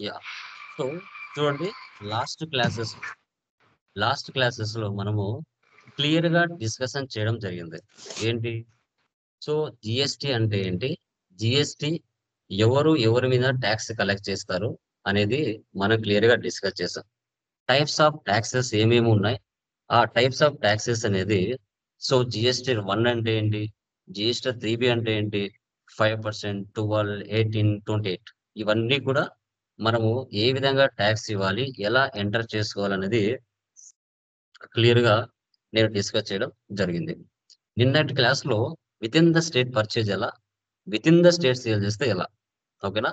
Yeah so చూడండి, last classes last classes లో మనము క్లియర్ గా డిస్కషన్ చేయడం జరిగింది. ఏంటి? సో జిఎస్టి అంటే ఏంటి, జిఎస్టి ఎవరి మీద ట్యాక్స్ కలెక్ట్ చేస్తారు అనేది మనం క్లియర్ గా డిస్కస్ చేసాం. టైప్స్ ఆఫ్ ట్యాక్సెస్ ఏమేమి ఉన్నాయి, ఆ టైప్స్ ఆఫ్ ట్యాక్సెస్ అనేది. సో జిఎస్టి 1 అంటే ఏంటి, జిఎస్టి 3B అంటే ఏంటి, 5%, 12, 18, 28, ఇవన్నీ కూడా మనము ఏ విధంగా ట్యాక్స్ ఇవ్వాలి, ఎలా ఎంటర్ చేసుకోవాలనేది క్లియర్ గా నేను డిస్కస్ చేయడం జరిగింది. నిన్నటి క్లాస్ లో within the state purchase ఎలా, within the state sale చేస్తే ఎలా, ఓకేనా?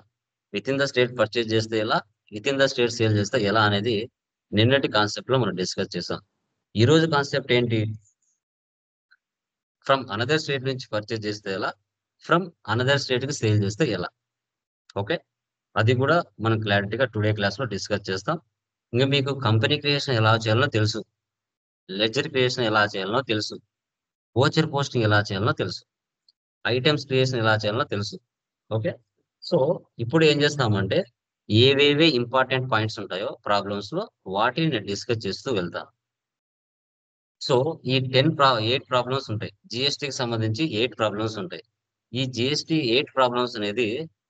Within the state purchase చేస్తే ఎలా, within the state sale చేస్తే ఎలా అనేది నిన్నటి కాన్సెప్ట్ లో మనం డిస్కస్ చేసాం. ఈ రోజు కాన్సెప్ట్ ఏంటి, ఫ్రమ్ అనదర్ స్టేట్ నుంచి పర్చేజ్ చేస్తే ఎలా, ఫ్రమ్ అనదర్ స్టేట్ కి సేల్ చేస్తే ఎలా. ఓకే, అది కూడా మనం క్లారిటీగా టుడే క్లాస్ లో డిస్కస్ చేస్తాం. ఇంకా మీకు కంపెనీ క్రియేషన్ ఎలా చేయాలో తెలుసు, లెడ్జర్ క్రియేషన్ ఎలా చేయాలో తెలుసు, ఓచర్ పోస్టింగ్ ఎలా చేయాలో తెలుసు, ఐటమ్స్ క్రియేషన్ ఎలా చేయాలో తెలుసు. ఓకే, సో ఇప్పుడు ఏం చేస్తామంటే ఏవేవి ఇంపార్టెంట్ పాయింట్స్ ఉంటాయో ప్రాబ్లమ్స్ లో వాటిని నేను డిస్కస్ చేస్తూ వెళ్తాను. సో ఈ 8 ప్రాబ్లమ్స్ ఉంటాయి, జిఎస్టికి సంబంధించి 8 ప్రాబ్లమ్స్ ఉంటాయి. ఈ జిఎస్టి 8 ప్రాబ్లమ్స్ అనేది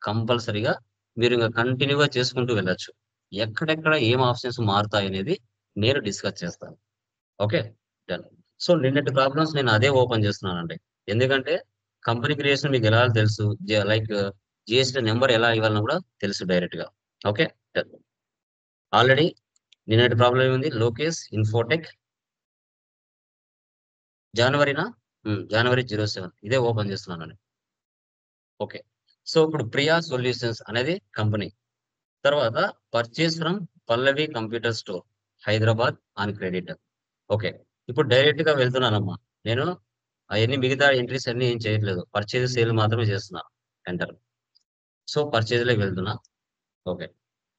కంపల్సరీగా మీరు ఇంకా కంటిన్యూగా చేసుకుంటూ వెళ్ళొచ్చు. ఎక్కడెక్కడ ఏం ఆప్షన్స్ మారుతాయి అనేది నేను డిస్కస్ చేస్తాను. Okay, done. సో నిన్నటి ప్రాబ్లమ్స్ నేను అదే ఓపెన్ చేస్తున్నానండి. ఎందుకంటే కంపెనీ క్రియేషన్ మీకు ఎలా తెలుసు, లైక్ జిఎస్టి నెంబర్ ఎలా ఇవ్వాలని కూడా తెలుసు డైరెక్ట్ గా. Okay, done. ఆల్రెడీ నిన్నటి ప్రాబ్లం ఏముంది, లోకేష్ ఇన్ఫోటెక్ జనవరినా, జనవరి 07 ఇదే ఓపెన్ చేస్తున్నానండి. ఓకే, సో ఇప్పుడు ప్రియా సొల్యూషన్స్ అనేది కంపెనీ. తర్వాత purchase from Pallavi computer store Hyderabad on credit. Okay, ఇప్పుడు డైరెక్ట్ గా వెళ్తున్నానమ్మా నేను. అవన్నీ మిగతా ఎంట్రీస్ అన్ని ఏం చేయట్లేదు, పర్చేజ్ సేల్ మాత్రమే చేస్తున్నా. ఎంటర్. సో పర్చేజ్ లోకి వెళ్తున్నా. Okay,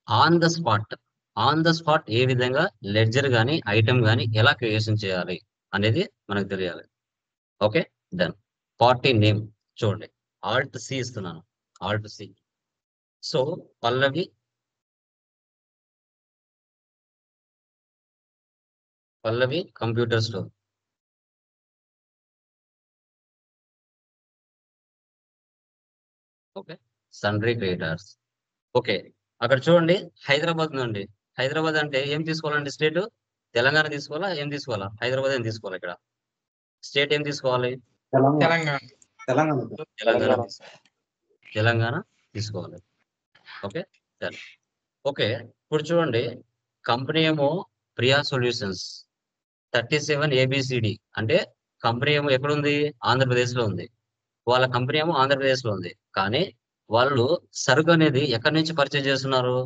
on the spot, on the spot ఏ విధంగా లెడ్జర్ గానీ ఐటమ్ గానీ ఎలా క్రియేషన్ చేయాలి అనేది మనకు తెలియాలి. Okay, done. పార్టీ నేమ్ చూడండి, ఆల్ట్ సి ఇస్తున్నాను, ఆల్ట్ సి. సో పల్లవి, పల్లవి computer store. Okay, సన్రీ creators. Okay, అక్కడ చూడండి హైదరాబాద్ నుండి. హైదరాబాద్ అంటే ఏం తీసుకోవాలండి స్టేట్, తెలంగాణ తీసుకోవాలా, ఏం తీసుకోవాలా, హైదరాబాద్ ఏం తీసుకోవాలి, ఇక్కడ స్టేట్ ఏం తీసుకోవాలి, తెలంగాణ తెలంగాణ. తెలంగాణ తెలంగాణ తెలంగాణ తీసుకోవాలి. Okay, done. ఓకే, ఇప్పుడు చూడండి కంపెనీ ఏమో ప్రియా సొల్యూషన్స్ 37 ABCD అంటే కంపెనీ ఏమో ఎక్కడుంది, ఆంధ్రప్రదేశ్ లో ఉంది. వాళ్ళ కంపెనీ ఏమో ఆంధ్రప్రదేశ్ లో ఉంది, కానీ వాళ్ళు సరుకు అనేది ఎక్కడి నుంచి పర్చేజ్ చేస్తున్నారు,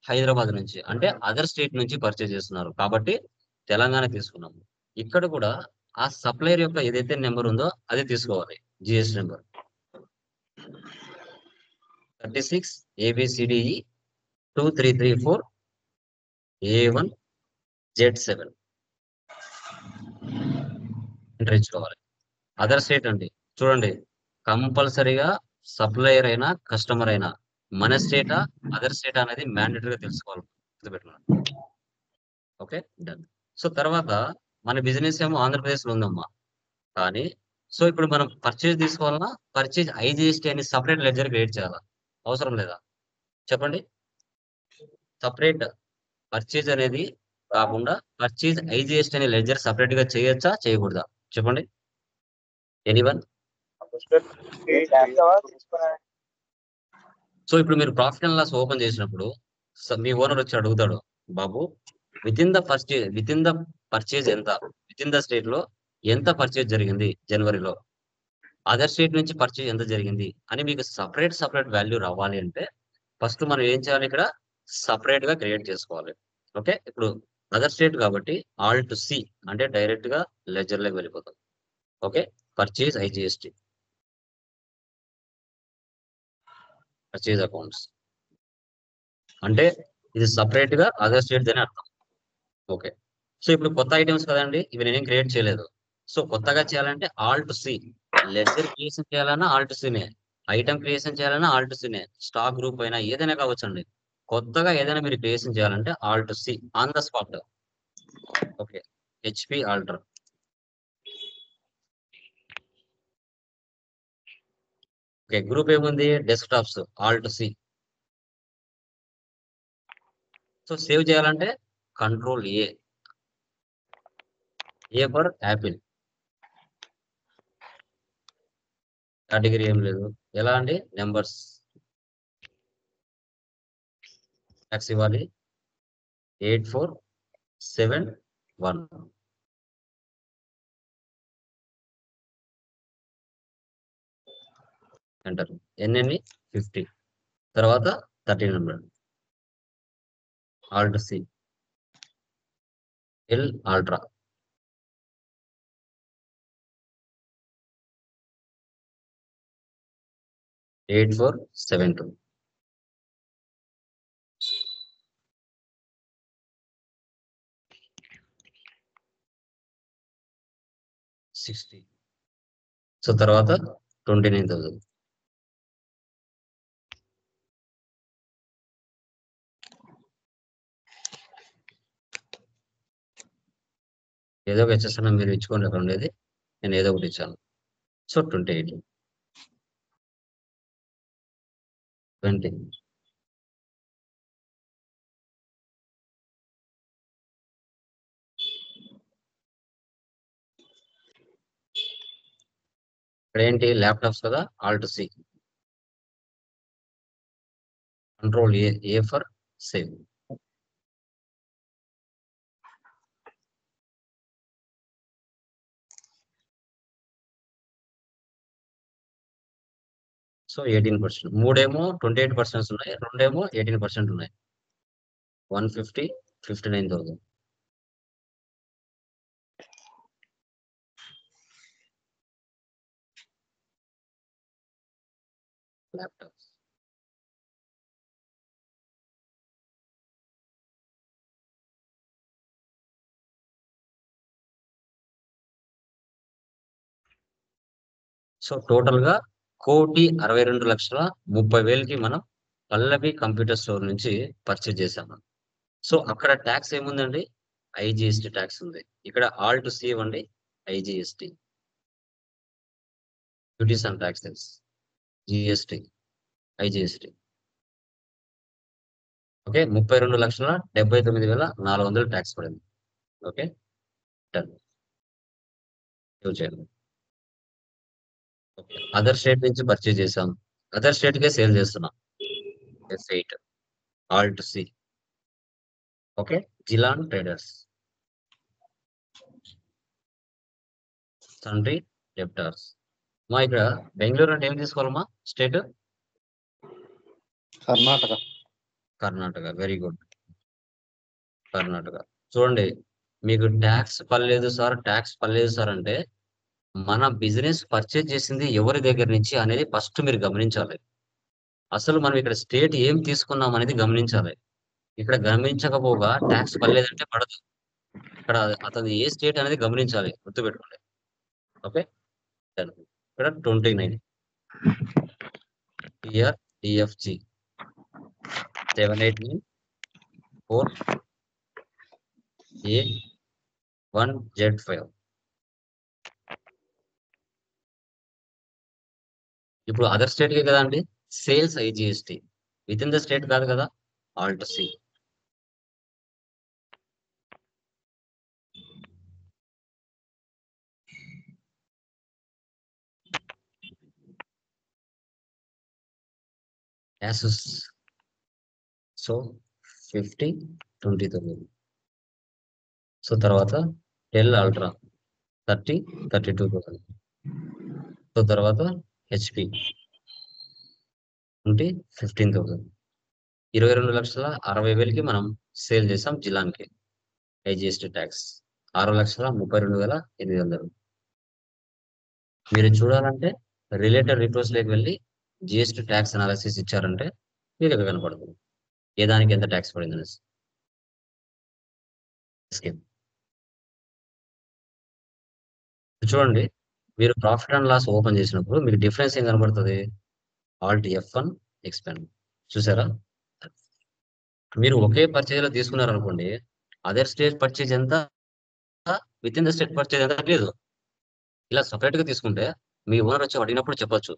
హైదరాబాద్ నుంచి, అంటే అదర్ స్టేట్ నుంచి పర్చేజ్ చేస్తున్నారు. కాబట్టి తెలంగాణ తీసుకున్నాము. ఇక్కడ కూడా ఆ సప్లైయర్ యొక్క ఏదైతే నెంబర్ ఉందో అది తీసుకోవాలి, GST number 36 ABCDE 2334 A1 Z7 enter ఇచ్చుకోవాలి. అదర్ స్టేట్ అండి, చూడండి కంపల్సరీగా సప్లయర్ అయినా కస్టమర్ అయినా మన స్టేటా అదర్ స్టేట్ అనేది మ్యాండేటరీగా తెలుసుకోవాలి, గుర్తుపెట్టుకోండి. Okay, done. సో తర్వాత మన బిజినెస్ ఏమో ఆంధ్రప్రదేశ్ లో ఉందమ్మా, కానీ సో ఇప్పుడు మనం పర్చేజ్ తీసుకోవాలన్నా పర్చేజ్ ఐజిఎస్టీ అని సపరేట్ లెడ్జర్ క్రియేట్ చేయాలా, అవసరం లేదా చెప్పండి? సపరేట్ పర్చేజ్ అనేది కాకుండా పర్చేజ్ ఐజిఎస్టీ అనే లెడ్జర్ సపరేట్ గా చేయొచ్చా చేయకూడదా చెప్పండి, ఎనీవన్? సో ఇప్పుడు మీరు ప్రాఫిట్ అండ్ లాస్ ఓపెన్ చేసినప్పుడు మీ ఓనర్ వచ్చి అడుగుతాడు, బాబు విత్ ఇన్ ద పర్చేజ్ ఎంత, విత్ ఇన్ ద స్టేట్ లో ఎంత పర్చేజ్ జరిగింది జనవరిలో, అదర్ స్టేట్ నుంచి పర్చేజ్ ఎంత జరిగింది అని మీకు సపరేట్ వాల్యూ రావాలి అంటే ఫస్ట్ మనం ఏం చేయాలి, ఇక్కడ సపరేట్ గా క్రియేట్ చేసుకోవాలి. ఓకే, ఇప్పుడు అదర్ స్టేట్ కాబట్టి ఆల్ట్ సి అంటే డైరెక్ట్ గా లెడ్జర్ లోకి వెళ్ళిపోతాం. Okay, purchase IGST, purchase accounts అంటే ఇది సపరేట్ గా అదర్ స్టేట్ అని అర్థం. ఓకే, సో ఇప్పుడు కొత్త ఐటమ్స్ కదండి, ఇవి నేనేం క్రియేట్ చేయలేదు. సో కొత్తగా చేయాలంటే ఆల్ట్ సి, లెడ్జర్ క్రియేషన్ చేయాలన్నా ఆల్ట్ సినే, ఐటమ్ క్రియేషన్ చేయాలన్నా ఆల్ట్ సినే, స్టాక్ గ్రూప్ అయినా ఏదైనా కావచ్చండి. కొత్తగా ఏదైనా మీరు క్రియేషన్ చేయాలంటే alt C on the spot. Okay. HP alter. Okay. Group ఏముంది? Desktops alt C. So save చేయాలంటే control A. A for apple. Category ఏం లేదు. ఎలా అండి? నంబర్స్. టాక్స్ ఇవ్వాలి. 8471. ఎంటర్. ఎన్నెన్ని? 50. తర్వాత 1300. Alt C. L ultra. 8472. 60. So తర్వాత 29,000. ఏదో ఒక ఇచ్చేస్తున్నా, మీరు ఇచ్చుకోండి అక్కడ ఉండేది. నేను ఏదో ఒకటి ఇచ్చాను. సో 28. 20. ఇక్కడ ఏంటి? ల్యాప్టాప్స్ కదా. Alt C. Control A. A for save. So 18%. మూడేమో 28% ఉన్నాయి, రెండేమో 18% ఉన్నాయి. 150, 59,000. ల్యాప్టాప్స్. సో టోటల్ గా 1,62,30,000కి మనం పల్లవి కంప్యూటర్ స్టోర్ నుంచి పర్చేజ్ చేసాము. సో అక్కడ ట్యాక్స్ ఏముందండి? ఐజిఎస్టి ట్యాక్స్ ఉంది. ఇక్కడ ఆల్ట్ సి ఇవ్వండి. IGST, duties and taxes, GST, IGST. Okay. 32,79,400 tax పడింది. ఓకే. డన్. సేవ్ చేయండి. ఓకే. అదర్ స్టేట్ నుంచి పర్చేజ్ చేసాం. అదర్ స్టేట్ కే సేల్ చేస్తున్నాం. S8 alt C. Okay. Jilan traders. తండ్రి డెప్టార్స్. మా ఇక్కడ బెంగళూరు అంటే ఏం తీసుకోవాలమ్మా? State Karnataka. Karnataka. Very good. Karnataka. చూడండి, మీకు ట్యాక్స్ పర్లేదు సార్, ట్యాక్స్ పర్లేదు సార్ అంటే మన బిజినెస్ పర్చేజ్ చేసింది ఎవరి దగ్గర నుంచి అనేది ఫస్ట్ మీరు గమనించాలి. అసలు మనం ఇక్కడ స్టేట్ ఏం తీసుకున్నాం అనేది గమనించాలి. ఇక్కడ గమనించకపోగా ట్యాక్స్ పర్లేదంటే పడదు. ఇక్కడ అతను ఏ స్టేట్ అనేది గమనించాలి. గుర్తుపెట్టుకోండి. ఓకే. డన్. ఇక్కడ 29. TR TFG 789 4A1Z5. ఇప్పుడు అదర్ స్టేట్ కే కదా అండి sales IGST. Within the state కాదు కదా. Alt C. Asus. So 50, 20,000. So తర్వాత డెల్ అల్ట్రా 30, 32,000. సో తర్వాత హెచ్పి 20, 15,000. 22,60,000కి మనం సేల్ చేసాం జిలాన్కి. IGST tax 6,32,800. మీరు చూడాలంటే రిలేటెడ్ రిపోర్ట్స్ లోకి వెళ్ళి జిఎస్టి ట్యాక్స్ అనాలిసిస్ ఇచ్చారంటే మీకు ఇక్కడ కనపడుతుంది ఏ దానికి ఎంత ట్యాక్స్ పడింది అనేసి. స్కీమ్ చూడండి, మీరు ప్రాఫిట్ అండ్ లాస్ ఓపెన్ చేసినప్పుడు మీకు డిఫరెన్స్ ఏం కనబడుతుంది? Alt F1 expand. చూసారా? మీరు ఒకే పర్చేజ్లో తీసుకున్నారనుకోండి, అదర్ స్టేట్ పర్చేజ్ ఎంత, with in the state purchase ఎంత లేదు. ఇలా సపరేట్గా తీసుకుంటే మీ ఓనర్ వచ్చి అడిగినప్పుడు చెప్పొచ్చు,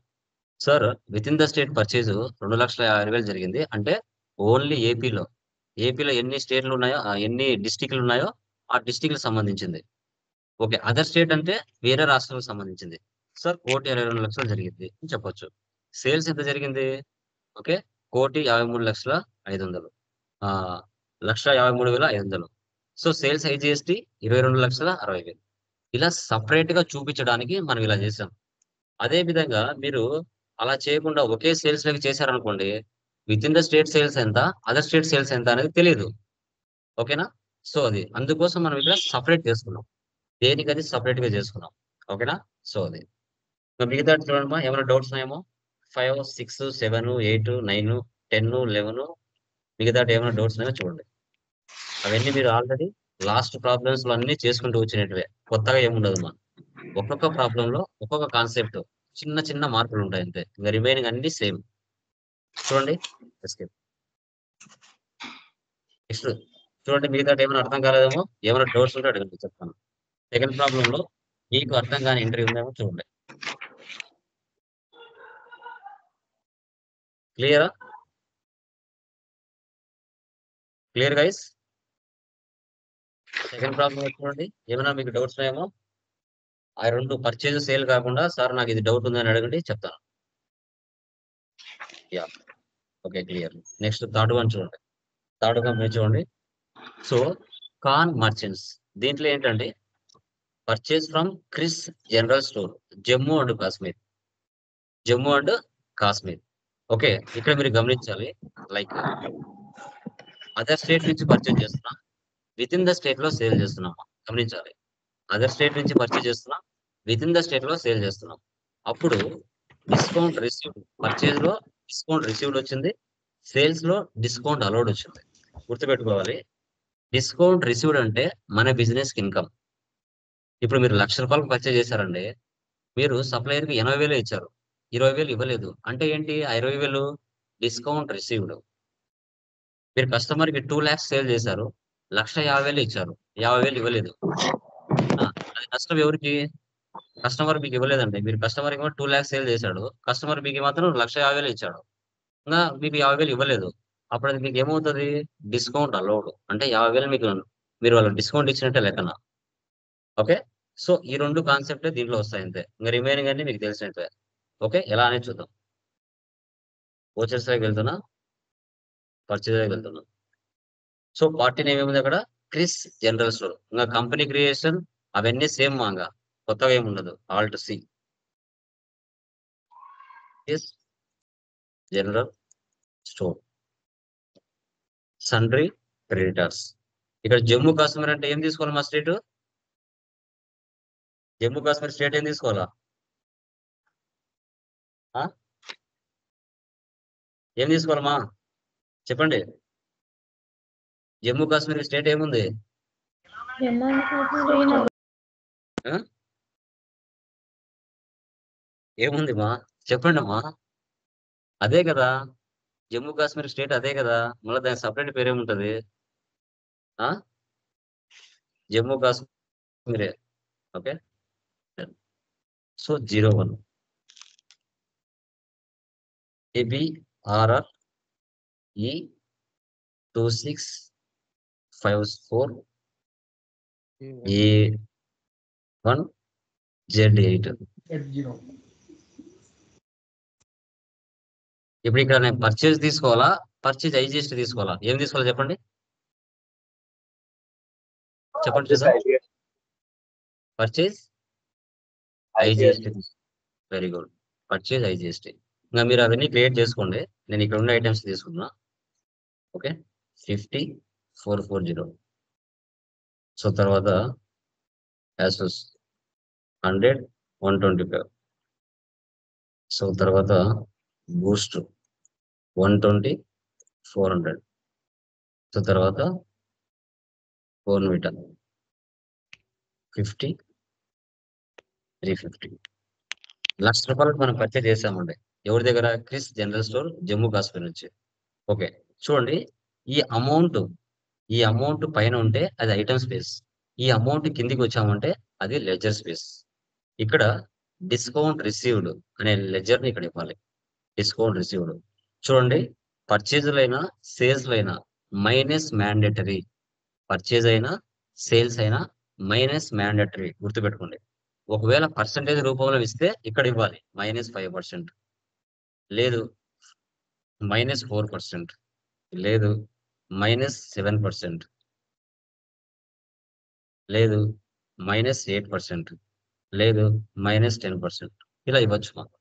sir with in the state purchase 2,50,000 జరిగింది అంటే ఓన్లీ ఏపీలో. ఏపీలో ఎన్ని స్టేట్లు ఉన్నాయో ఎన్ని డిస్టిక్లు ఉన్నాయో ఆ డిస్టిక్లకు సంబంధించింది. ఓకే. అదర్ స్టేట్ అంటే వేరే రాష్ట్రాలకు సంబంధించింది. సార్ 1,52,00,000 జరిగింది అని చెప్పొచ్చు. సేల్స్ ఎంత జరిగింది? ఓకే. 1,53,500,000. ఆహ్, 1,53,500. So sales IGST 22,60,000. ఇలా సెపరేట్‌గా చూపించడానికి మనం ఇలా చేసాం. అదే విధంగా మీరు అలా చేయకుండా ఒకే సేల్స్ లెక్క చేశారనుకోండి, వితిన్ ద స్టేట్ సేల్స్ ఎంత, అదర్ స్టేట్ సేల్స్ ఎంత అనేది తెలీదు. ఓకేనా? సో అది. అందుకోసం మనం ఇక్కడ సెపరేట్ చేసుకున్నాం. దేనికది సెపరేట్‌గా చేసుకున్నాం. ఓకేనా? సో అది. ఇంక మిగతాది చూడండమ్మా ఏమైనా డౌట్స్ ఉన్నాయేమో? 5, 6, 7, 8, 9, 10, 11 మిగతాటి ఏమైనా డౌట్స్ ఉన్నాయో చూడండి. అవన్నీ మీరు ఆల్రెడీ లాస్ట్ ప్రాబ్లమ్స్‌లో అన్నీ చేసుకుంటూ వచ్చినటివే. కొత్తగా ఏముండదమ్మా. ఒక్కొక్క ప్రాబ్లమ్‌లో ఒక్కొక్క కాన్సెప్ట్ చిన్న చిన్న మార్పులుంటాయి అంతే. ఇంక రిమైనింగ్ అన్నీ సేమ్. చూడండి. ఎస్కేప్. నెక్స్ట్ చూడండి మిగతాటి ఏమైనా అర్థం కాలేదేమో? ఏమైనా డౌట్స్ ఉంటే అడగండి చెప్తాను. సెకండ్ ప్రాబ్లమ్‌లో మీకు అర్థం కాని ఎంట్రీ ఉందేమో చూడండి. క్లియరా? Clear guys? సెకండ్ ప్రాబ్లమ్ చూడండి. ఏమైనా మీకు డౌట్స్ ఉన్నాయేమో? ఆ 2 పర్చేజ్, సేల్ కాకుండా సార్ నాకిది డౌట్ ఉందని అడగండి చెప్తాను. Yeah! Okay. Clear. Next third one చూడండి. థర్డ్ కంపెనీ చూడండి. సో, ఖాన్ మర్చెంట్స్ దీంట్లో ఏంటంటే purchase from Chris general store, Jammu and Kashmir. Jammu and Kashmir. Okay. ఇక్కడ మీరు గమనించాలి. లైక్ అదర్ స్టేట్ నుంచి పర్చేజ్ చేస్తున్నాం. వితిన్ ద స్టేట్‌లో సేల్ చేస్తున్నాం. గమనించాలి. అదర్ స్టేట్ నుంచి పర్చేజ్ చేస్తున్నాం. వితిన్ ద స్టేట్‌లో సేల్ చేస్తున్నాం. అప్పుడు డిస్కౌంట్ రిసీవ్డ్ పర్చేజ్‌లో డిస్కౌంట్ రిసీవ్డ్ వచ్చింది. సేల్స్‌లో డిస్కౌంట్ అలౌడ్ వచ్చింది. గుర్తుపెట్టుకోవాలి. డిస్కౌంట్ రిసీవ్డ్ అంటే మన బిజినెస్‌కి ఇన్‌కమ్. ఇప్పుడు మీరు రూ. 1,00,000 పర్చేజ్ చేశారండి. మీరు సప్లయర్‌కి 80,000 ఇచ్చారు. 20,000 ఇవ్వలేదు. అంటే ఏంటి? ఆ 20,000 డిస్కౌంట్ రిసీవ్డ్. మీరు కస్టమర్‌కి 2,00,000 సేల్ చేశారు. 1,50,000 ఇచ్చారు. 50,000 ఇవ్వలేదు. ఆ! అది నష్టం ఎవరికి? కస్టమర్ మీకు ఇవ్వలేదండి. మీరు కస్టమర్‌కేమో 2,00,000 సేల్ చేశాడు. కస్టమర్ మీకు మాత్రం 1,50,000 ఇచ్చాడు. ఇంగా మీకు 50,000 ఇవ్వలేదు. అప్పుడు అది మీకేమవుతది? Discount allowed. అంటే 50,000 మీకు మీరు వాళ్ళకి డిస్కౌంట్ ఇచ్చినట్టే లెక్కన. ఓకే. సో, ఈ 2 కాన్సెప్టే దీంట్లో వస్తాయంతే. ఇంక రిమైనింగ్ అన్నీ మీకు తెలిసినట్టే. ఓకే. ఎలా అనేది చూద్దాం. వోచర్స్ దగ్గరికి వెళ్తున్నా. పర్చేజ్ దగ్గరికి వెళ్తున్నా. సో, పార్టీ నేమ్ ఏముందక్కడ? Chris general store. ఇంగ కంపెనీ క్రియేషన్ అవన్నీ సేమ్ ఇంగ. కొత్తగా ఏముండదు. Alt C. Chris general store. Sundry creditors. ఇక్కడ జమ్మూ కాశ్మీర్ అంటే ఏం తీసుకోవాలి మా స్టేటు? జమ్మూ కాశ్మీర్ స్టేట్ ఏం తీసుకోవాలా? ఆ! ఏం తీసుకోవాలమ్మా? చెప్పండి. జమ్మూ కాశ్మీర్ స్టేట్ ఏముంది? జమ్మూ అండ్ కాశ్మీర్ ఆ! ఏముందిమా? చెప్పండమ్మా. అదే కదా! జమ్మూ కాశ్మీర్ స్టేట్ అదే కదా! మళ్ళా దానికి సెపరేట్ పేరేముంటది? ఆ! జమ్మూ కాశ్మీరే. ఓకే. సో, 01 ఏబీఆర్ఆర్ ఈ 2654 ఏ1 జెడ్8. ఇప్పుడు ఇక్కడ నేను పర్చేజ్ తీసుకోవాలా? పర్చేజ్ ఐజీఎస్టీ తీసుకోవాలా? ఏం తీసుకోవాలో చెప్పండి? చెప్పండి చూద్దాం. Purchase IGST very good. Purchase IGST. ఇంగ మీరు అవన్నీ క్రియేట్ చేసుకోండి. నేను ఇక్కడ ఉన్న ఐటెమ్స్ తీసుకుంటున్నా. ఓకే. 50,440. సో, తర్వాత యాసెస్ 100, 125. సో, తర్వాత బూస్ట్ 120, 400. సో, తర్వాత బోర్న్‌విటా 50, 350. రూ. 1,00,000 మనం పర్చేజ్ చేసామండి. ఎవరి దగ్గర? Chris general store Jammu Kashmir నుంచి. ఓకే. చూడండి ఈ అమౌంట్ ఈ అమౌంట్ పైన ఉంటే అది ఐటమ్ స్పేస్. ఈ అమౌంట్ కిందికి వచ్చామంటే అది లెడ్జర్ స్పేస్. ఇక్కడ డిస్కౌంట్ రిసీవ్డ్ అనే లెడ్జర్ ని ఇక్కడ ఇవ్వాలి. డిస్కౌంట్ రిసీవ్డ్ చూడండి, పర్చేజ్లైనా సేల్స్ అయినా మైనస్ మ్యాండేటరీ. పర్చేజ్ అయినా సేల్స్ అయినా మైనస్ మ్యాండేటరీ గుర్తుపెట్టుకోండి. ఒకవేళ పర్సంటేజ్ రూపంలో ఇస్తే ఇక్కడ ఇవ్వాలి -5%, లేదు -4%, లేదు -7%, లేదు -8%, లేదు -10%. ఇలా ఇవ్వచ్చు మాకు.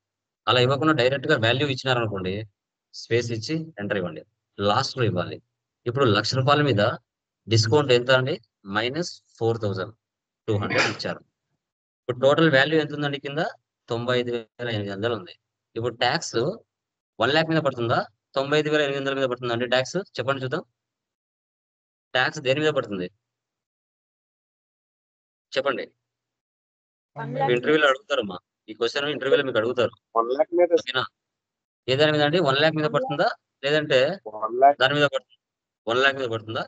అలా ఇవ్వకుండా డైరెక్ట్ గా వాల్యూ ఇచ్చినారనుకోండి, స్పేస్ ఇచ్చి ఎంటర్ ఇవ్వండి. లాస్ట్ లో ఇవ్వాలి. ఇప్పుడు ₹1,00,000 మీద డిస్కౌంట్ ఎంత అండి? -4,200 ఇచ్చారు. ఇప్పుడు టోటల్ వాల్యూ ఎంత ఉందండి కింద? 95,800 ఉంది. ఇప్పుడు ట్యాక్స్ 1,00,000 మీద పడుతుందా? 95,800 మీద పడుతుందా అండి ట్యాక్స్? చెప్పండి చూద్దాం. ట్యాక్స్ దేని మీద పడుతుంది? చెప్పండి. ఇంటర్వ్యూలో అడుగుతారమ్మా. ఈ క్వశ్చన్ ఇంటర్వ్యూలో మీకు అడుగుతారు. 1 lakh మీద ఓకేనా? ఏ దాని మీద అండి? 1,00,000 మీద పడుతుందా? లేదంటే 1 lakh దాని మీద పడుతుందా? 1,00,000 మీద పడుతుందా?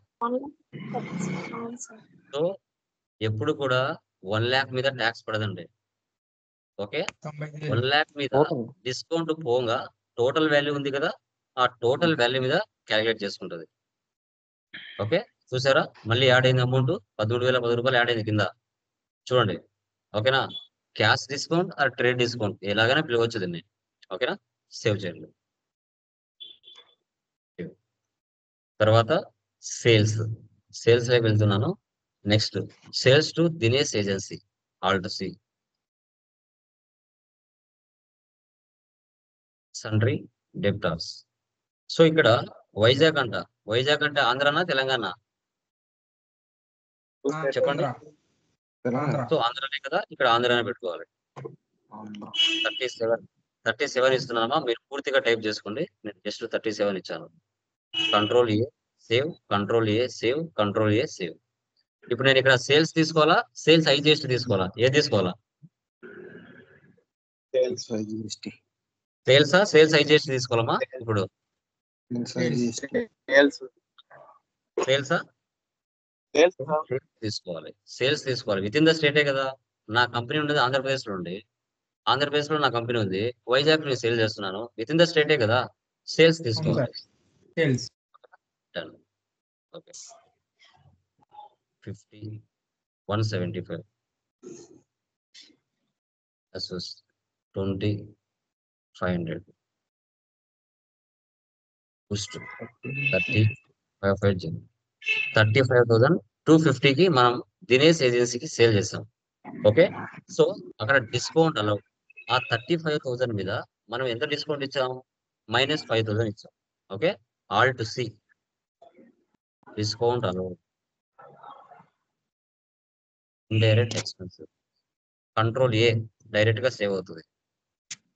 సో ఎప్పుడు కూడా 1,00,000 మీద ట్యాక్స్ పడదండి. ఓకే, 1,00,000 మీద డిస్కౌంట్ పోగా టోటల్ వాల్యూ ఉంది కదా, ఆ టోటల్ వాల్యూ మీద క్యాలిక్యులేట్ చేసుకుంటది. ఓకే, చూసారా? మళ్ళీ యాడ్ అయింది అమౌంట్ ₹13,010 యాడ్ అయింది కింద. చూడండి. ఓకేనా? Cash discount are trade discount ఎలాగైనా పిలవచ్చు దీన్ని. ఓకేనా? సేవ్ చేయండి. తర్వాత సేల్స్ లోకి వెళ్తున్నాను. Next sales to Dinesh agency, alt C, sundry debtors. So ఇక్కడ వైజాగ్ అంటే ఆంధ్రానా తెలంగాణ? చెప్పండి. సో ఆంధ్రానే కదా, ఇక్కడ ఆంధ్రానే పెట్టుకోవాలి. 37 ఇస్తున్నామా? మీరు పూర్తిగా టైప్ చేసుకోండి. నేను జస్ట్ 37 ఇచ్చాను. Control A save, control A save, control A save. ఇప్పుడు నేను ఇక్కడ సేల్స్ తీసుకోవాలా, సేల్స్ ఐజిఎస్టీ తీసుకోవాలా? ఏది తీసుకోవాలా? సేల్స్ ఐజిఎస్టీ తీసుకోవాలమ్మా. ఇప్పుడు సేల్సా తీసుకోవాలి. విత్ ఇన్ ద స్టేటే కదా. నా కంపెనీ ఉండేది ఆంధ్రప్రదేశ్ లో ఉండి, ఆంధ్రప్రదేశ్ లో నా కంపెనీ ఉంది. వైజాగ్ నేను సేల్ చేస్తున్నాను. విత్ ఇన్ ద స్టేటే కదా, సేల్స్ తీసుకోవాలి. Done. Okay, 50, 175 versus 20, 500. Boost 30, 35,250కి మనం దినేష్ ఏజెన్సీకి సేల్ చేస్తాం. ఓకే, సో అక్కడ డిస్కౌంట్ అలౌ. ఆ 35,000 మీద మనం ఎంత డిస్కౌంట్ ఇచ్చాం? -5,000 ఇచ్చాం. Okay, alt C, discount allow, indirect expensive, control A, direct గా సేవ్ అవుతుంది.